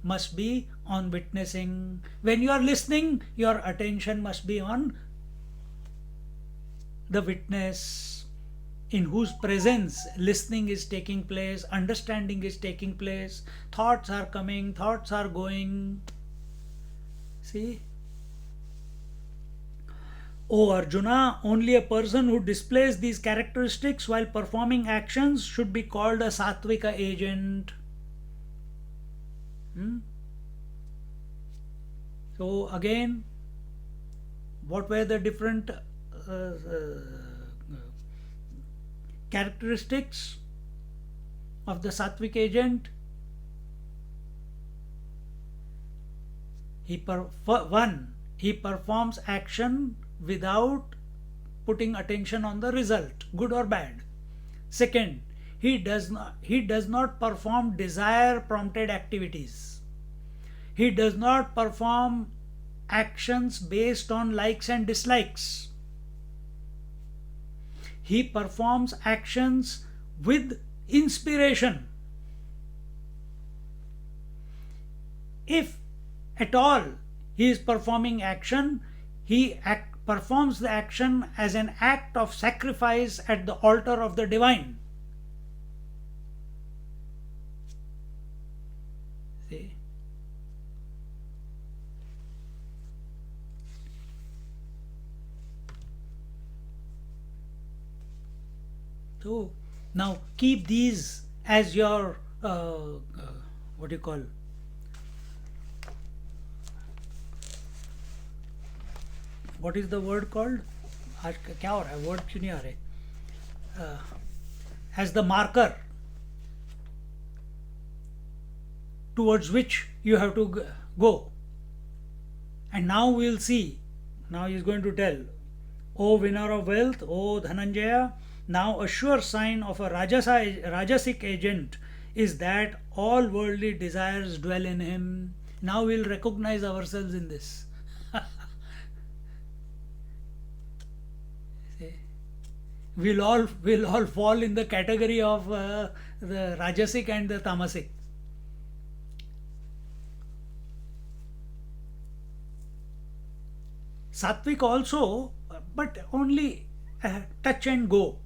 must be on witnessing. When you are listening, your attention must be on the witness in whose presence listening is taking place, understanding is taking place, thoughts are coming, thoughts are going. See? O Arjuna, only a person who displays these characteristics while performing actions should be called a sattvika agent. So again, what were the different characteristics of the sattvic agent? He performs action without putting attention on the result, good or bad. Second, he does not perform desire prompted activities. He does not perform actions based on likes and dislikes. He performs actions with inspiration. If at all he is performing action, he performs the action as an act of sacrifice at the altar of the divine. See? So now keep these as your what do you call? What is the word called? आज क्या हो रहा है? Word क्यों नहीं आ रहे? As the marker towards which you have to go. And now we will see. Now he is going to tell, O winner of wealth, O Dhananjaya, now a sure sign of a Rajasic agent is that all worldly desires dwell in him. Now we will recognize ourselves in this. We'll all fall in the category of the Rajasic and the Tamasic. Sattvic also, but only touch and go.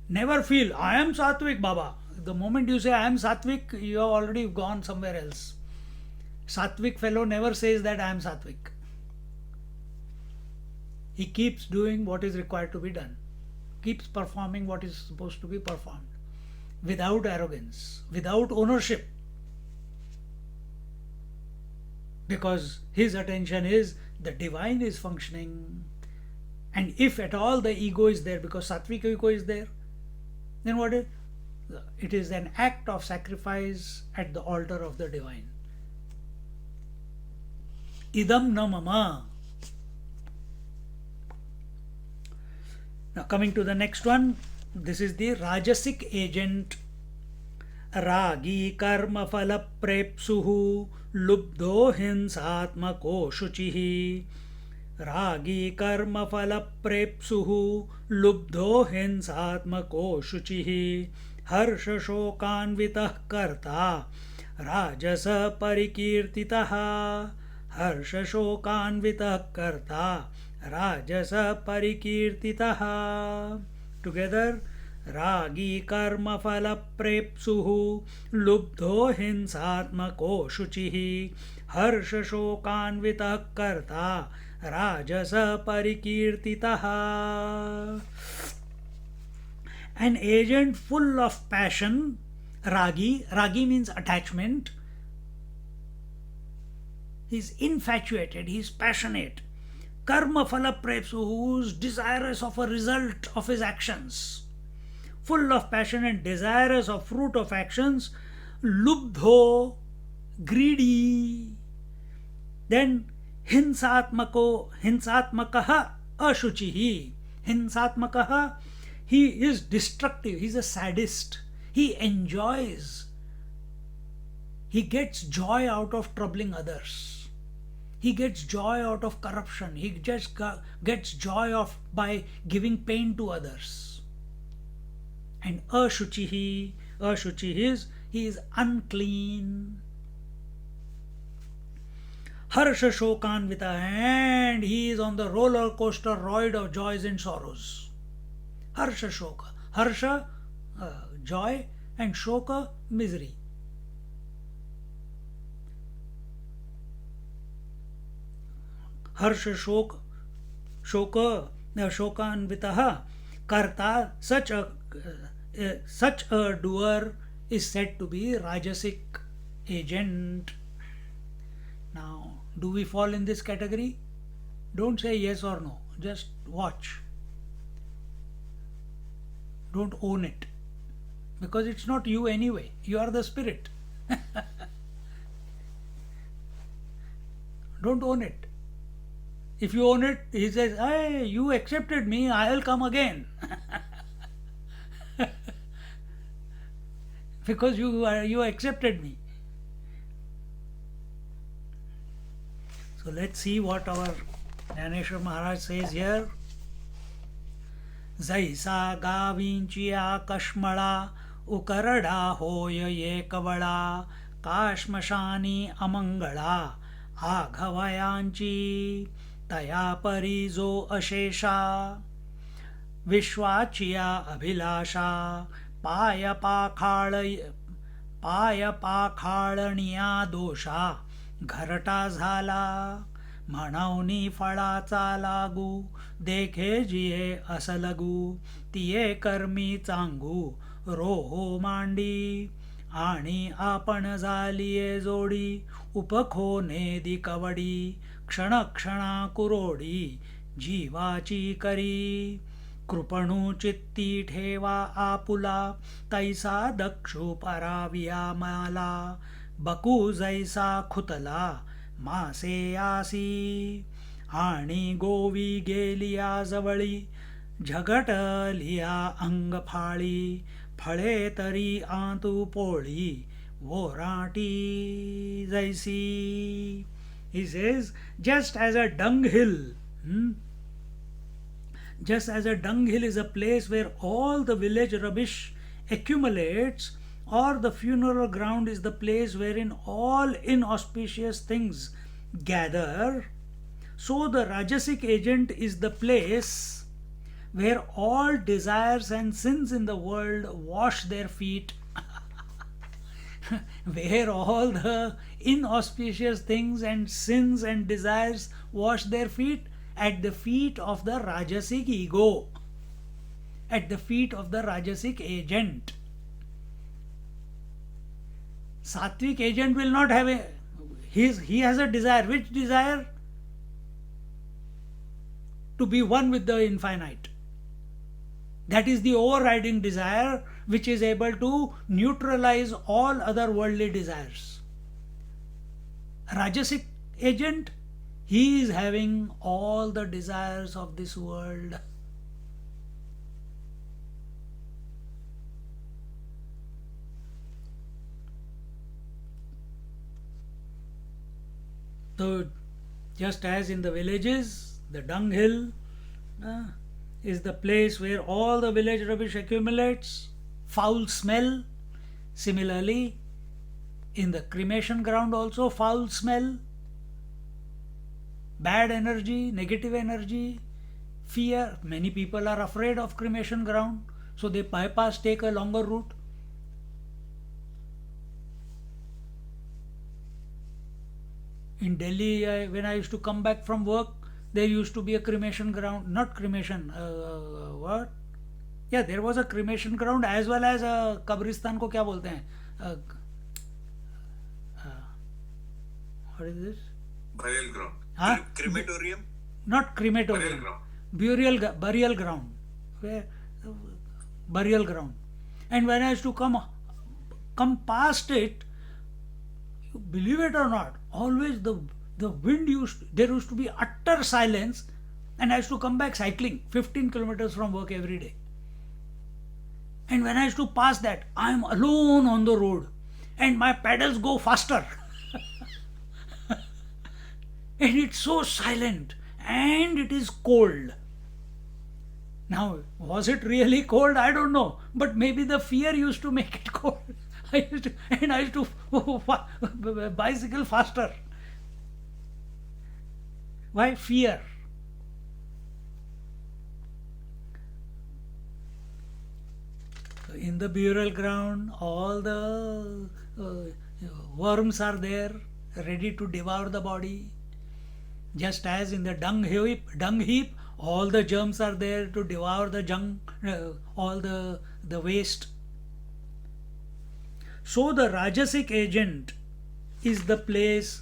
Never feel, I am Sattvic, Baba. The moment you say, I am Sattvic, you have already gone somewhere else. Sattvic fellow never says that I am Sattvic. He keeps doing what is required to be done, keeps performing what is supposed to be performed, without arrogance, without ownership. Because his attention is the divine is functioning. And if at all the ego is there, because sattvic ego is there, then what is it? It is an act of sacrifice at the altar of the divine. Idam na mama. Now coming to the next one, this is the Rajasic agent. रागी कर्मफलप्रेप्सुः लुब्धो हिंसात्मको शुचिः रागी कर्मफलप्रेप्सुः लुब्धो हिंसात्मको शुचिः हर्षशोकान्वितः कर्ता राजस परिकीर्तितः हर्षशोकान्वितः कर्ता राजस परिकीर्तितः together रागी कर्मफलप्रेप्सुः लुब्धो हिंसात्मको शुचिः हर्षशोकान्वितः कर्ता राजस परिकीर्तितः. An agent full of passion, ragi means attachment. He's infatuated, he's passionate. Karma phalaprepsu, who's desirous of a result of his actions, full of passion and desirous of fruit of actions. Lubdho, greedy. Then hinsatmakaha ashuchihi. Hinsatmakaha, he is destructive, he's a sadist. He enjoys, he gets joy out of troubling others. He gets joy out of corruption. He just gets joy by giving pain to others. And ashuchihi is, he is unclean. Harsha shokanvita, and he is on the roller coaster ride of joys and sorrows. Harsha shoka. Harsha, joy, and shoka, misery. Harsha shokanvitaha karta, such a doer is said to be Rajasic agent. Now, do we fall in this category? Don't say yes or no, just watch. Don't own it, because it's not you anyway. You are the spirit. Don't own it. If you own it, he says, hey, you accepted me, I'll come again. Because you accepted me. So let's see what our Jnaneshwar Maharaj says here. Zaisa gavinchiya kashmala ukarada hoya ye kavala kashmashani amangala आघवयांची तया परिजो अशेषा विश्वाचिया अभिलाषा पायपाखाळनिया दोषा घरटा झाला म्हणवनी फळाचा लागू देखे जिये असलगू तिये कर्मी चांगू रोहो मांडी आणि आपण झालिये जोडी उपखोने कवडी क्षण क्षणा कुरोडी जीवाची करी कृपणू चित्ती ठेवा आपुला तैसा दक्षु पराविया माला बकू जैसा खुतला मासे आसी आणि गोवी गेलिया जवळी झगटलिया अंग फाळी फळे तरी आंतू पोळी वोराटी जैसी. He says, just as a dunghill is a place where all the village rubbish accumulates, or the funeral ground is the place wherein all inauspicious things gather, so the Rajasic agent is the place where all desires and sins in the world wash their feet. Where all the inauspicious things and sins and desires wash their feet, at the feet of the Rajasic ego, at the feet of the Rajasic agent. Sattvic agent will not have he has a desire. Which desire? To be one with the infinite. That is the overriding desire which is able to neutralize all other worldly desires. Rajasic agent, he is having all the desires of this world. So, just as in the villages, the dung hill uh, is the place where all the village rubbish accumulates, foul smell. Similarly, in the cremation ground also foul smell, bad energy, negative energy, fear. Many people are afraid of cremation ground, so they bypass, take a longer route. In Delhi, when I used to come back from work, there used to be a cremation ground, not cremation, what? Yeah, there was a cremation ground as well as a kabristan को क्या बोलते हैं? What is this? Burial ground. Huh? Crematorium? Not crematorium. Burial ground. Where? Burial ground. And when I used to come past it, believe it or not, always the wind there used to be utter silence, and I used to come back cycling 15 kilometers from work every day. And when I used to pass that, I am alone on the road, and my pedals go faster. And it's so silent, and it is cold. Now, was it really cold? I don't know. But maybe the fear used to make it cold. I used to bicycle faster. Why? Fear. In the burial ground, all the worms are there, ready to devour the body. Just as in the dung heap, all the germs are there to devour the junk, all the waste. So the Rajasic agent is the place.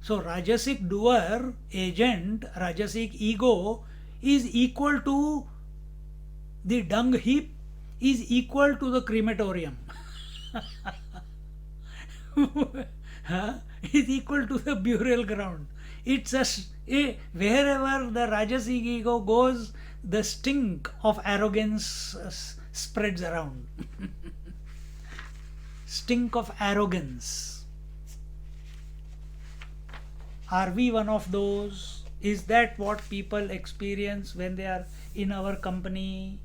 So Rajasic doer, agent, Rajasic ego is equal to the dung heap, is equal to the crematorium. Is equal to the burial ground. It's wherever the Rajasic ego goes, the stink of arrogance spreads around. Stink of arrogance. Are we one of those? Is that what people experience when they are in our company?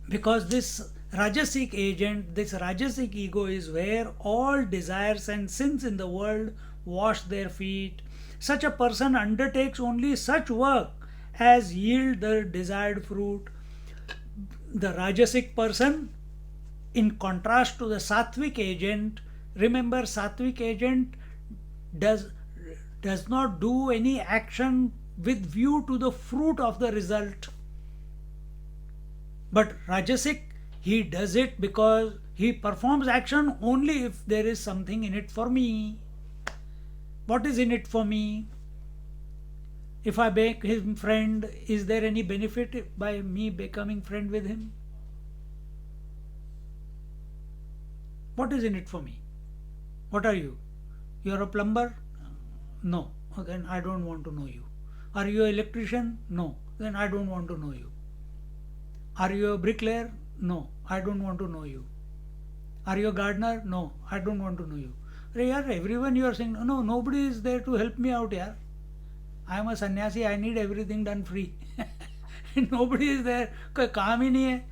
Because this Rajasic agent, this Rajasic ego is where all desires and sins in the world wash their feet. Such a person undertakes only such work as yield the desired fruit. The Rajasic person, in contrast to the Sattvic agent, remember Sattvic agent does not do any action with view to the fruit of the result. But Rajasic, he does it because he performs action only if there is something in it for me. What is in it for me? If I make him friend, is there any benefit by me becoming friend with him? What is in it for me? What are you? You are a plumber? No. Then I don't want to know you. Are you an electrician? No. Then I don't want to know you. Are you a bricklayer? No. I don't want to know you. Are you a gardener? No. I don't want to know you. Everyone you are saying, no, nobody is there to help me out here. I am a sannyasi, I need everything done free. Nobody is there. कोई काम ही नहीं है.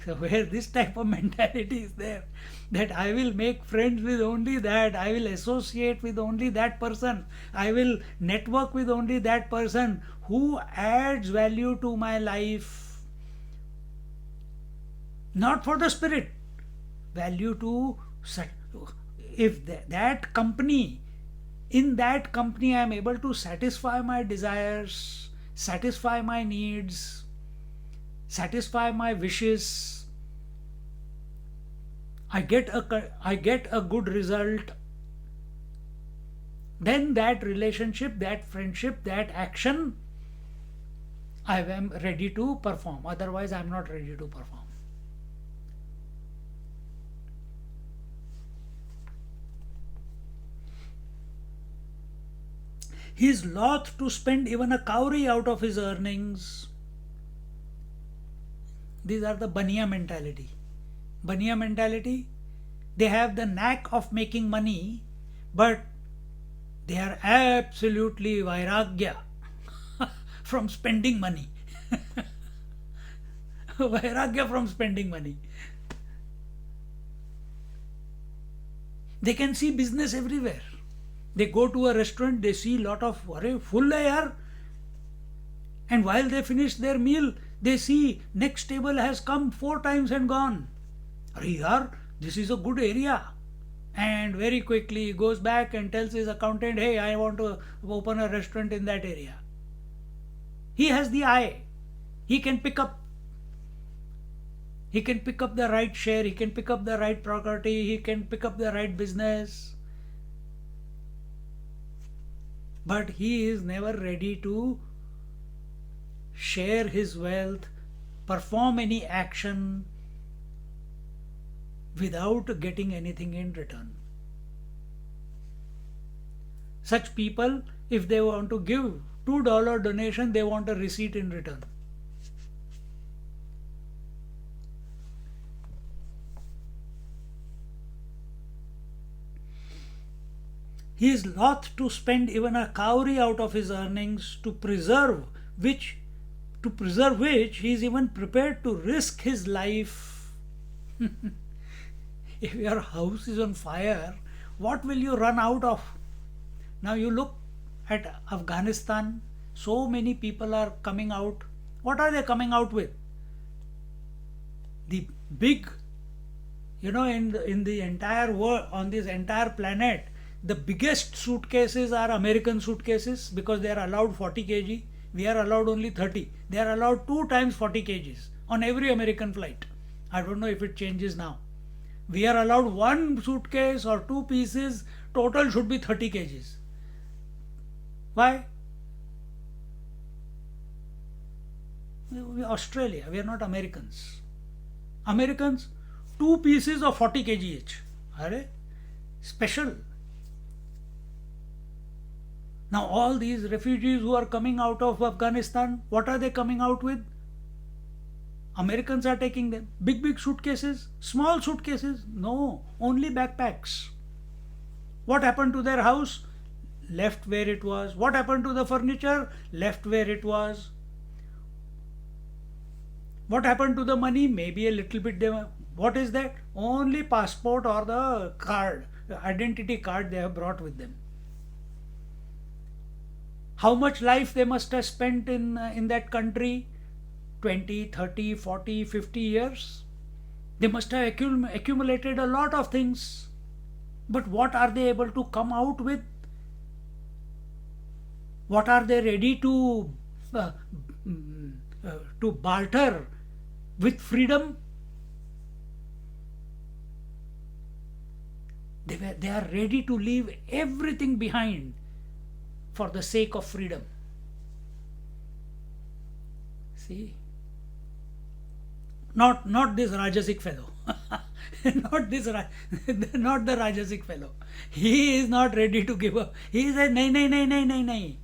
So where this type of mentality is there, that I will make friends with only that, I will associate with only that person, I will network with only that person who adds value to my life, not for the spirit, value to, if that company, in that company I am able to satisfy my desires, satisfy my needs, satisfy my wishes, I get a good result, then that relationship, that friendship, that action, I am ready to perform. Otherwise, I am not ready to perform. He is loath to spend even a cowrie out of his earnings. These are the Baniya mentality. Baniya mentality. They have the knack of making money, but they are absolutely vairagya from spending money. Vairagya from spending money. They can see business everywhere. They go to a restaurant, they see lot of arey full hai yaar. And while they finish their meal, they see next table has come 4 times and gone. Arey yaar, this is a good area. And very quickly he goes back and tells his accountant, hey, I want to open a restaurant in that area. He has the eye. He can pick up the right share, he can pick up the right property, he can pick up the right business. But he is never ready to share his wealth, perform any action without getting anything in return. Such people, if they want to give $2 donation, they want a receipt in return. He is loth to spend even a cowrie out of his earnings to preserve which he is even prepared to risk his life. If your house is on fire, what will you run out of? Now you look at Afghanistan, so many people are coming out. What are they coming out with? The big, in the entire world, on this entire planet, the biggest suitcases are American suitcases because they are allowed 40 kg. We are allowed only 30. They are allowed 2 times 40 kgs on every American flight. I don't know if it changes now. We are allowed 1 suitcase or 2 pieces. Total should be 30 kgs. Why? We are Australia. We are not Americans. Americans, 2 pieces of 40 kg each. Are special. Now all these refugees who are coming out of Afghanistan, what are they coming out with? Americans are taking them. Big suitcases, small suitcases? No, only backpacks. What happened to their house? Left where it was. What happened to the furniture? Left where it was. What happened to the money? Maybe a little bit. What is that? Only passport or the card, identity card they have brought with them. How much life they must have spent in that country? 20, 30, 40, 50 years. They must have accumulated a lot of things. But what are they able to come out with? What are they ready to barter with freedom? They are ready to leave everything behind for the sake of freedom. See? Not this Rajasic fellow. not the Rajasic fellow. He is not ready to give up. He said, nay.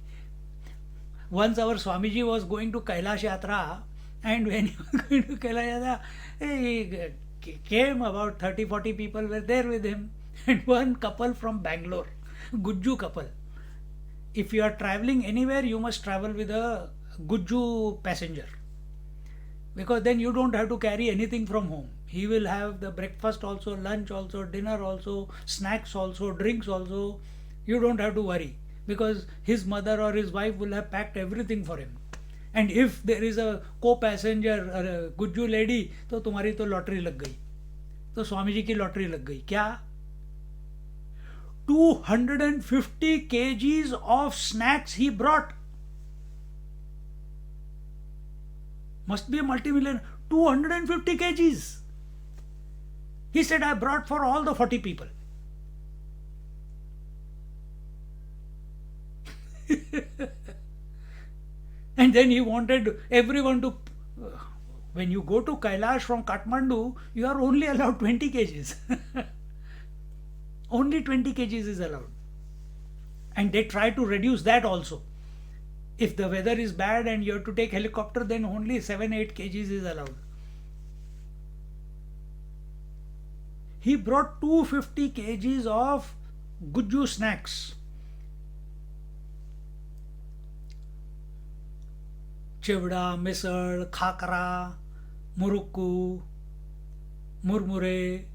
Once our Swamiji was going to Kailash Yatra, and when he was going to Kailash Yatra, he came, about 30-40 people were there with him, and one couple from Bangalore, Gujju couple. If you are traveling anywhere, you must travel with a Gujju passenger, because then you don't have to carry anything from home. He will have the breakfast also, lunch also, dinner also, snacks also, drinks also. You don't have to worry, because his mother or his wife will have packed everything for him. And if there is a co-passenger, a Gujju lady, तो तुम्हारी तो lottery लग गई. तो स्वामी जी की lottery लग गई. क्या? 250 kgs of snacks he brought. Must be a multi-millionaire. 250 kgs. He said, I brought for all the 40 people. And then he wanted everyone to... when you go to Kailash from Kathmandu, you are only allowed 20 kgs. Only 20 kgs is allowed. And they try to reduce that also. If the weather is bad and you have to take helicopter, then only 7-8 kgs is allowed. He brought 250 kgs of Gujju snacks. Chivda, misal, khakra, murukku, murmure.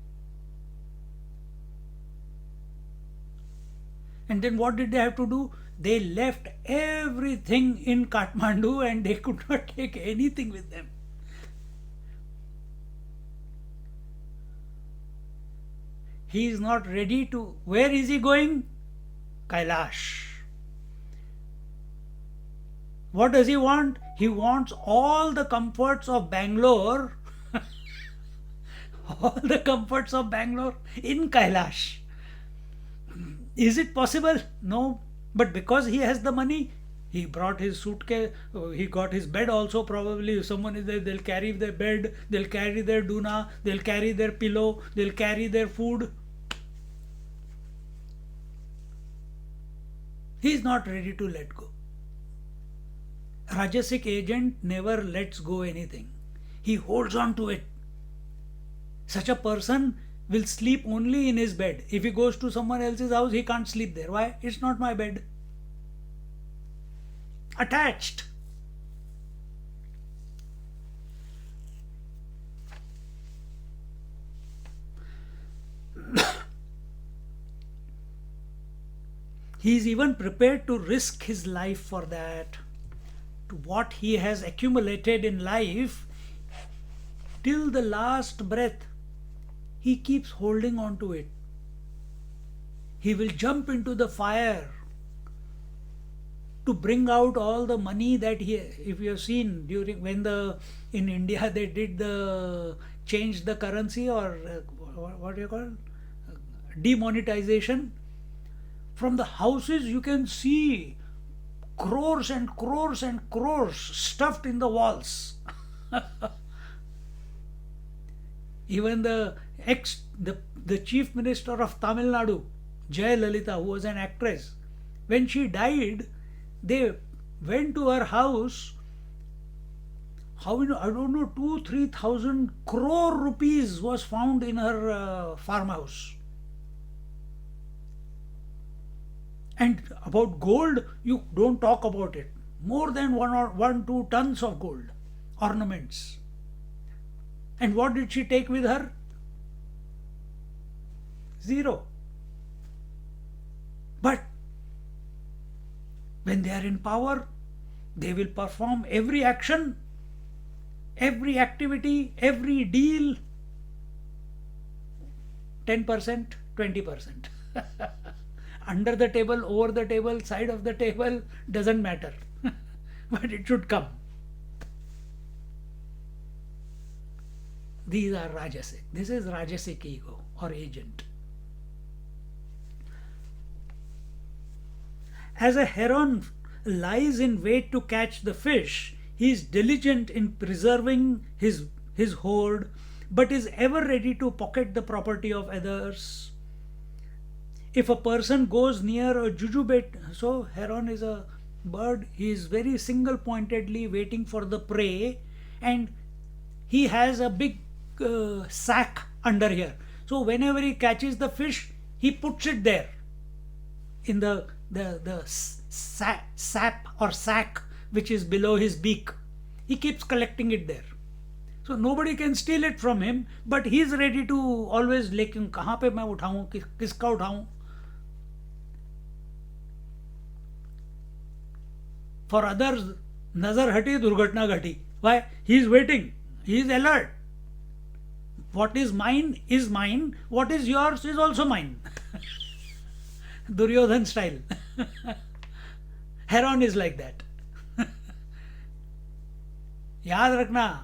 And then what did they have to do? They left everything in Kathmandu and they could not take anything with them. He is not ready to. Where is he going? Kailash. What does he want? He wants all the comforts of Bangalore, all the comforts of Bangalore in Kailash. Is it possible? No. But because he has the money, he brought his suitcase, he got his bed also probably. If someone is there, they'll carry their bed, they'll carry their duna, they'll carry their pillow, they'll carry their food. He is not ready to let go. Rajasic agent never lets go anything. He holds on to it. Such a person will sleep only in his bed. If he goes to someone else's house, he can't sleep there. Why? It's not my bed. Attached. He is even prepared to risk his life for that. To what he has accumulated in life, till the last breath, he keeps holding on to it. He will jump into the fire to bring out all the money that he. If you have seen during when in India they did change the currency, or what do you call it? Demonetization. From the houses you can see crores and crores and crores stuffed in the walls. Even the chief minister of Tamil Nadu, Jayalalitha, who was an actress, when she died, they went to her house. How I don't know, 2,000-3,000 crore rupees was found in her farmhouse. And about gold, you don't talk about it. More than 1-2 tons of gold, ornaments. And what did she take with her? Zero. But when they are in power, they will perform every action, every activity, every deal. 10%, 20%. Under the table, over the table, side of the table, doesn't matter. But it should come. These are Rajasic. This is Rajasic ego or agent. As a heron lies in wait to catch the fish, he is diligent in preserving his hoard, but is ever ready to pocket the property of others. If a person goes near a jujubet, so heron is a bird, he is very single pointedly waiting for the prey, and he has a big sack under here. So whenever he catches the fish, he puts it there in the sap or sack which is below his beak. He keeps collecting it there. So nobody can steal it from him, but he is ready to always लेकिन कहाँ पे मैं उठाऊं, किसका उठाऊं. For others, nazar hati, durghatna ghati. Why? He is waiting. He is alert. What is mine is mine. What is yours is also mine. Duryodhan style. Heron is like that. Yaad rakhna.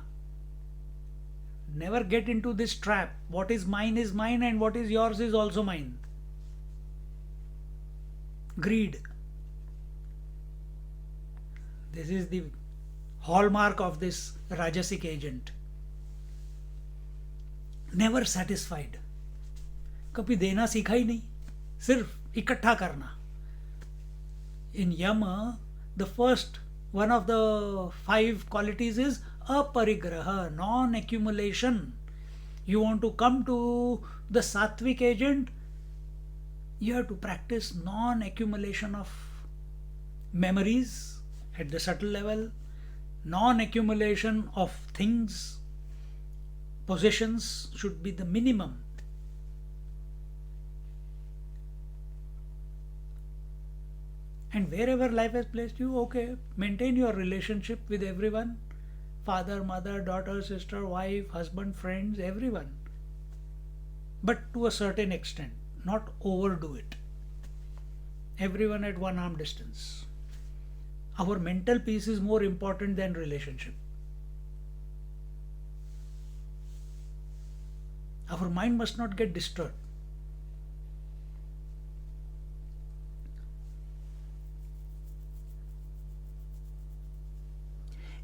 Never get into this trap. What is mine and what is yours is also mine. Greed. This is the hallmark of this Rajasic agent. Never satisfied. कभी देना सीखा ही नहीं, सिर्फ इकट्ठा करना. In Yama, the first one of the 5 qualities is aparigraha, non-accumulation. You want to come to the sattvic agent, you have to practice non accumulation of memories at the subtle level, non accumulation of things, possessions should be the minimum. And wherever life has placed you, okay, maintain your relationship with everyone, father, mother, daughter, sister, wife, husband, friends, everyone. But to a certain extent, not overdo it. Everyone at one arm distance. Our mental peace is more important than relationship. Our mind must not get disturbed.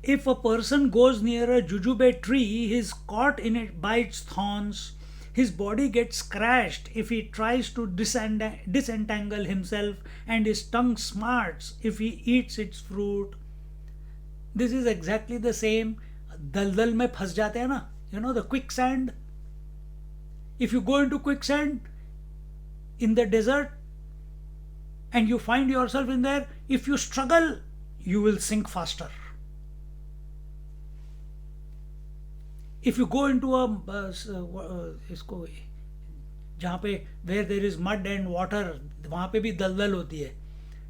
If a person goes near a jujube tree, he is caught in it by its thorns. His body gets scratched if he tries to disentangle himself, and his tongue smarts if he eats its fruit. This is exactly the same. दलदल में फंस जाते हैं ना, you know, the quicksand. If you go into quicksand in the desert and you find yourself in there, if you struggle, you will sink faster. If you go into a इसको जहाँ पे where there is mud and water, वहाँ पे भी दलदल होती है.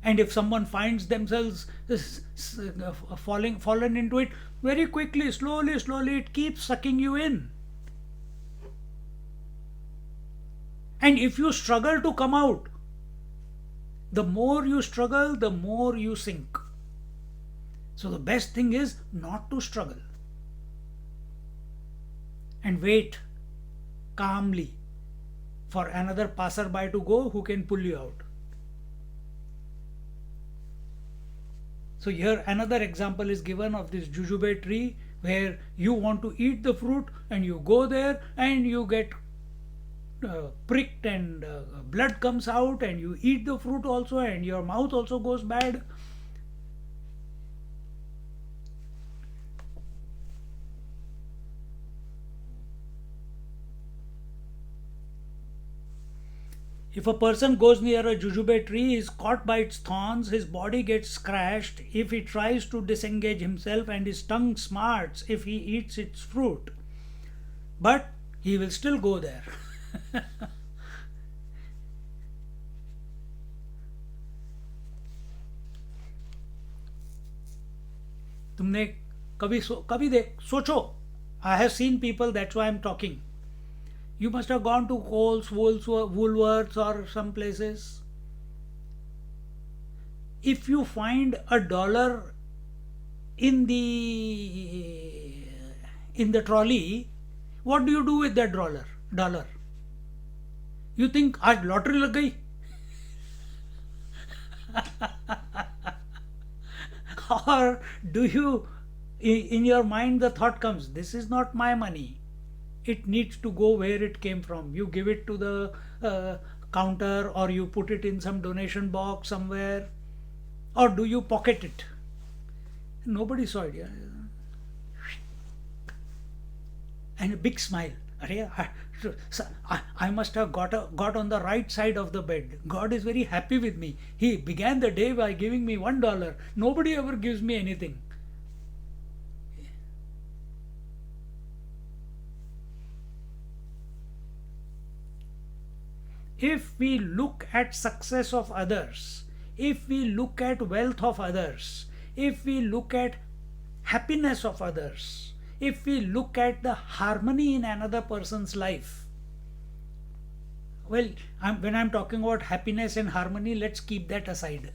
And if someone finds themselves fallen into it, very quickly, slowly, it keeps sucking you in. And if you struggle to come out, the more you struggle, the more you sink. So the best thing is not to struggle. And wait calmly for another passerby to go who can pull you out. So here another example is given of this jujube tree where you want to eat the fruit and you go there and you get pricked and blood comes out and you eat the fruit also and your mouth also goes bad. If a person goes near a jujube tree, he is caught by its thorns, his body gets scratched if he tries to disengage himself, and his tongue smarts if he eats its fruit. But he will still go there. तुमने कभी सोचो, I have seen people, that's why I'm talking. You must have gone to Coles, Woolworths or some places. If you find $1 in the trolley, what do you do with that dollar? You think आज lottery लग गई? Or do you, in your mind the thought comes, this is not my money. It needs to go where it came from. You give it to the counter or you put it in some donation box somewhere, or do you pocket it? Nobody saw it. Yeah? And a big smile. I must have got on the right side of the bed. God is very happy with me. He began the day by giving me $1. Nobody ever gives me anything. If we look at success of others, if we look at wealth of others, if we look at happiness of others, if we look at the harmony in another person's life, well, when I'm talking about happiness and harmony, let's keep that aside.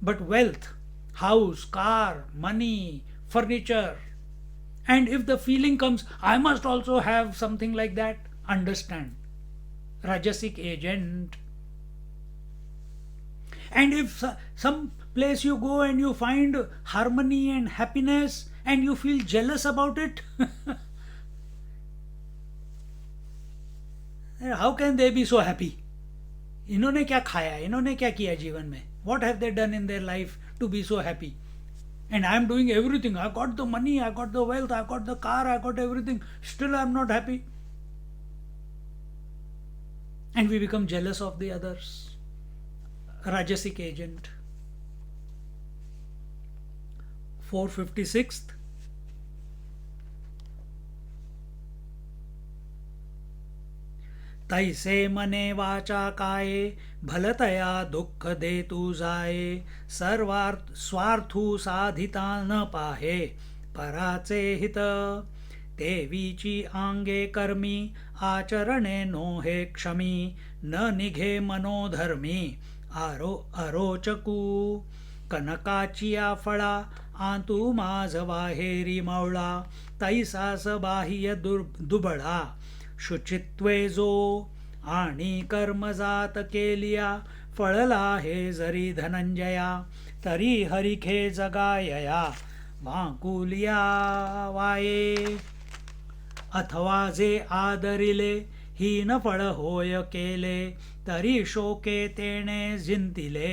But wealth, house, car, money, furniture, and if the feeling comes, I must also have something like that, understand. Rajasic agent. And if some place you go and you find harmony and happiness and you feel jealous about it, how can they be so happy? इन्होंने क्या खाया, इन्होंने क्या किया जीवन में? What have they done in their life to be so happy? and I am doing everything. I got the money, I got the wealth, I got the car, I got everything. Still I am not happy. And we become jealous of the others. Rajasic agent. 456th. तैसे मने वाचा काये भलतया दुःख देतु जाये सर्वार्थ स्वार्थू साधिता न पाहे पराचे हित तेवीची आंगे कर्मी आचरणे नोहे क्षमी न निघे मनोधर्मी अरोचकू कनकाचिया फळा आंतू माझ बाहेरी मवळा तैसास बाह्य दुबळा शुचित्वे जो आणि कर्मजात केलिया फळला हे जरी धनंजया तरी हरिखे जगायया वाकुलिया वाये अथवा जे आदरिले हीन फळ होय केले तरी शोके तेणे जिंतिले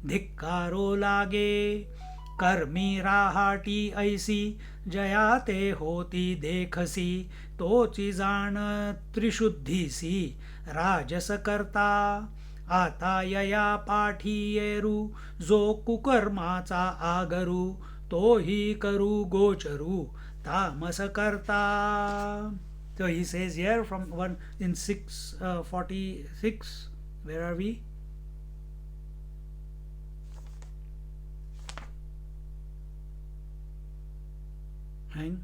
धिक्कारो लागे कर्मी राहाटी ऐसी जया ते होती देखसी तोची जाण त्रिशुद्धीसी राजस करता आता यया पाठी येरू जो कुकर्माचा आगरू तोही करू गोचरू तामस करता. So he says here from one in 646, where are we? Nine.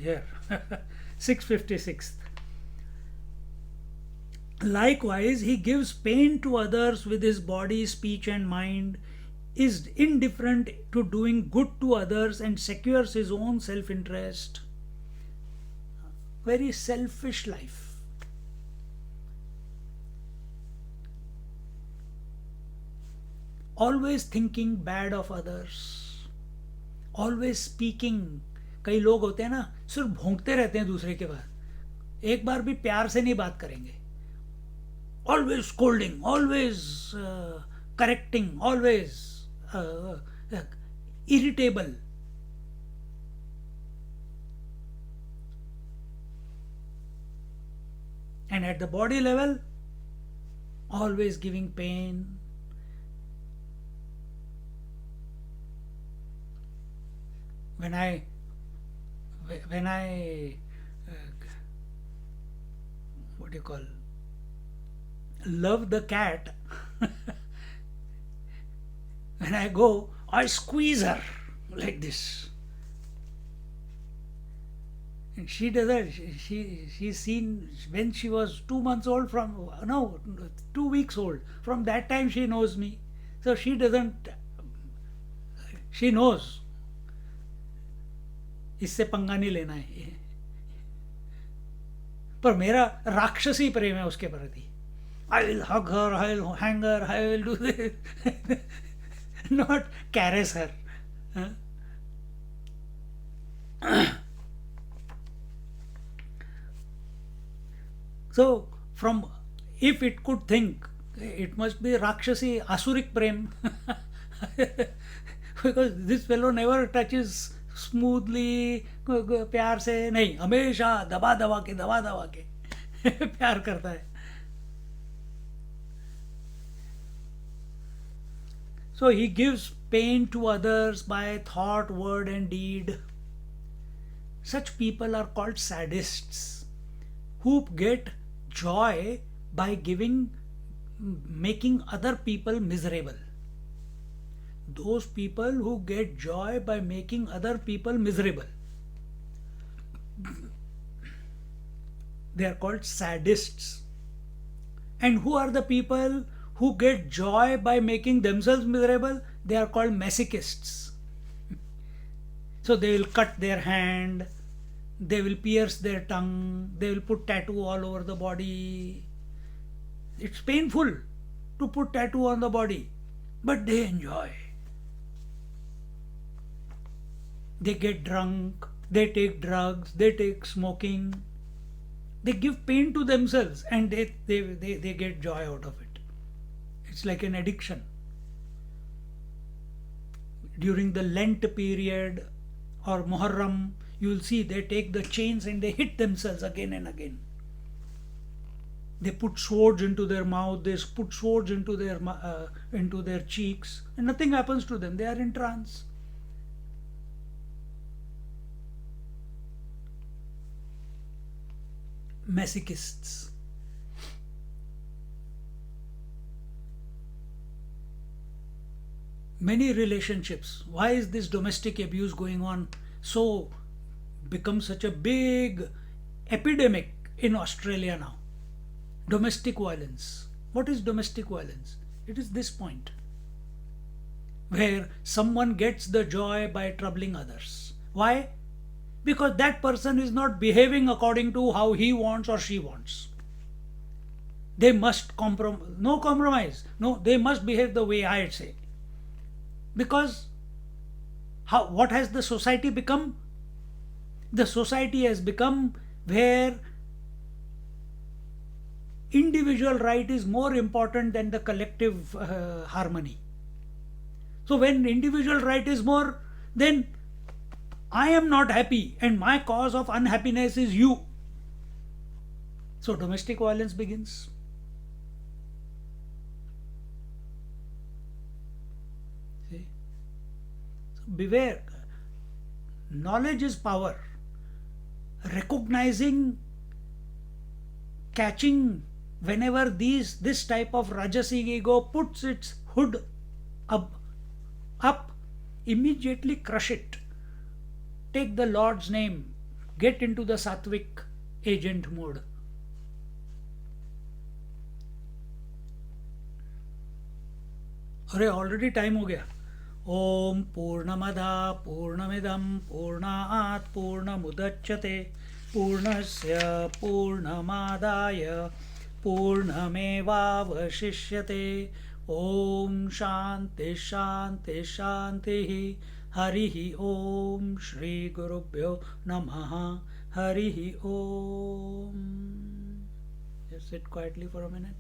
Here 656th. Likewise, he gives pain to others with his body, speech, and mind, is indifferent to doing good to others, and secures his own self-interest. Very selfish life. Always thinking bad of others. Always speaking. कई लोग होते हैं ना, सिर्फ भोंकते रहते हैं दूसरे के बाद, एक बार भी प्यार से नहीं बात करेंगे. Always scolding, always correcting, always irritable. And at the body level, always giving pain. When I what do you call, love the cat, when I go, I squeeze her like this. And she doesn't, she's seen when she was 2 months old, 2 weeks old. From that time she knows me. So she knows. इससे पंगा नहीं लेना है. पर मेरा राक्षसी प्रेम है उसके प्रति. I will hug her, I will hang her, I will do this. Not caress her. So, if it could think, it must be Rakshasi, Asurik Prem. Because this fellow never touches smoothly, प्यार से नहीं, हमेशा दबा दबा के प्यार करता है. So he gives pain to others by thought, word, and deed. Such people are called sadists, who get joy by making other people miserable. Those people who get joy by making other people miserable, they are called sadists. And who are the people who get joy by making themselves miserable? They are called masochists. So they will cut their hand, they will pierce their tongue, they will put tattoo all over the body. It's painful to put tattoo on the body, but they enjoy. They get drunk, they take drugs, they take smoking. They give pain to themselves and they get joy out of it. It's like an addiction. During the Lent period or Muharram, you will see they take the chains and they hit themselves again and again. They put swords into their mouth, they put swords into their cheeks, and nothing happens to them. They are in trance. Masochists. Many relationships. Why is this domestic abuse going on so become such a big epidemic in Australia now? Domestic violence. What is domestic violence? It is this point where someone gets the joy by troubling others. Why? Because that person is not behaving according to how he wants or she wants. They must no compromise. No, they must behave the way I say. Because what has the society become? The society has become where individual right is more important than the collective harmony. So when individual right is more, then I am not happy and my cause of unhappiness is you. So domestic violence begins. See? So beware. Knowledge is power. Recognizing, catching whenever this type of Rajasic ego puts its hood up, immediately crush it. Take the Lord's name, get into the Sattvic agent mode. अरे already time हो गया. ओम पूर्णमदा पूर्णमिदं पूर्णात् पूर्णमुदच्यते पूर्णस्य पूर्णमादाय पूर्णमेवावशिष्यते. ओम शांति शांति शांति. हरिः ओम. श्री गुरुभ्यो नमः. हरिः ओम. Just sit quietly for a minute.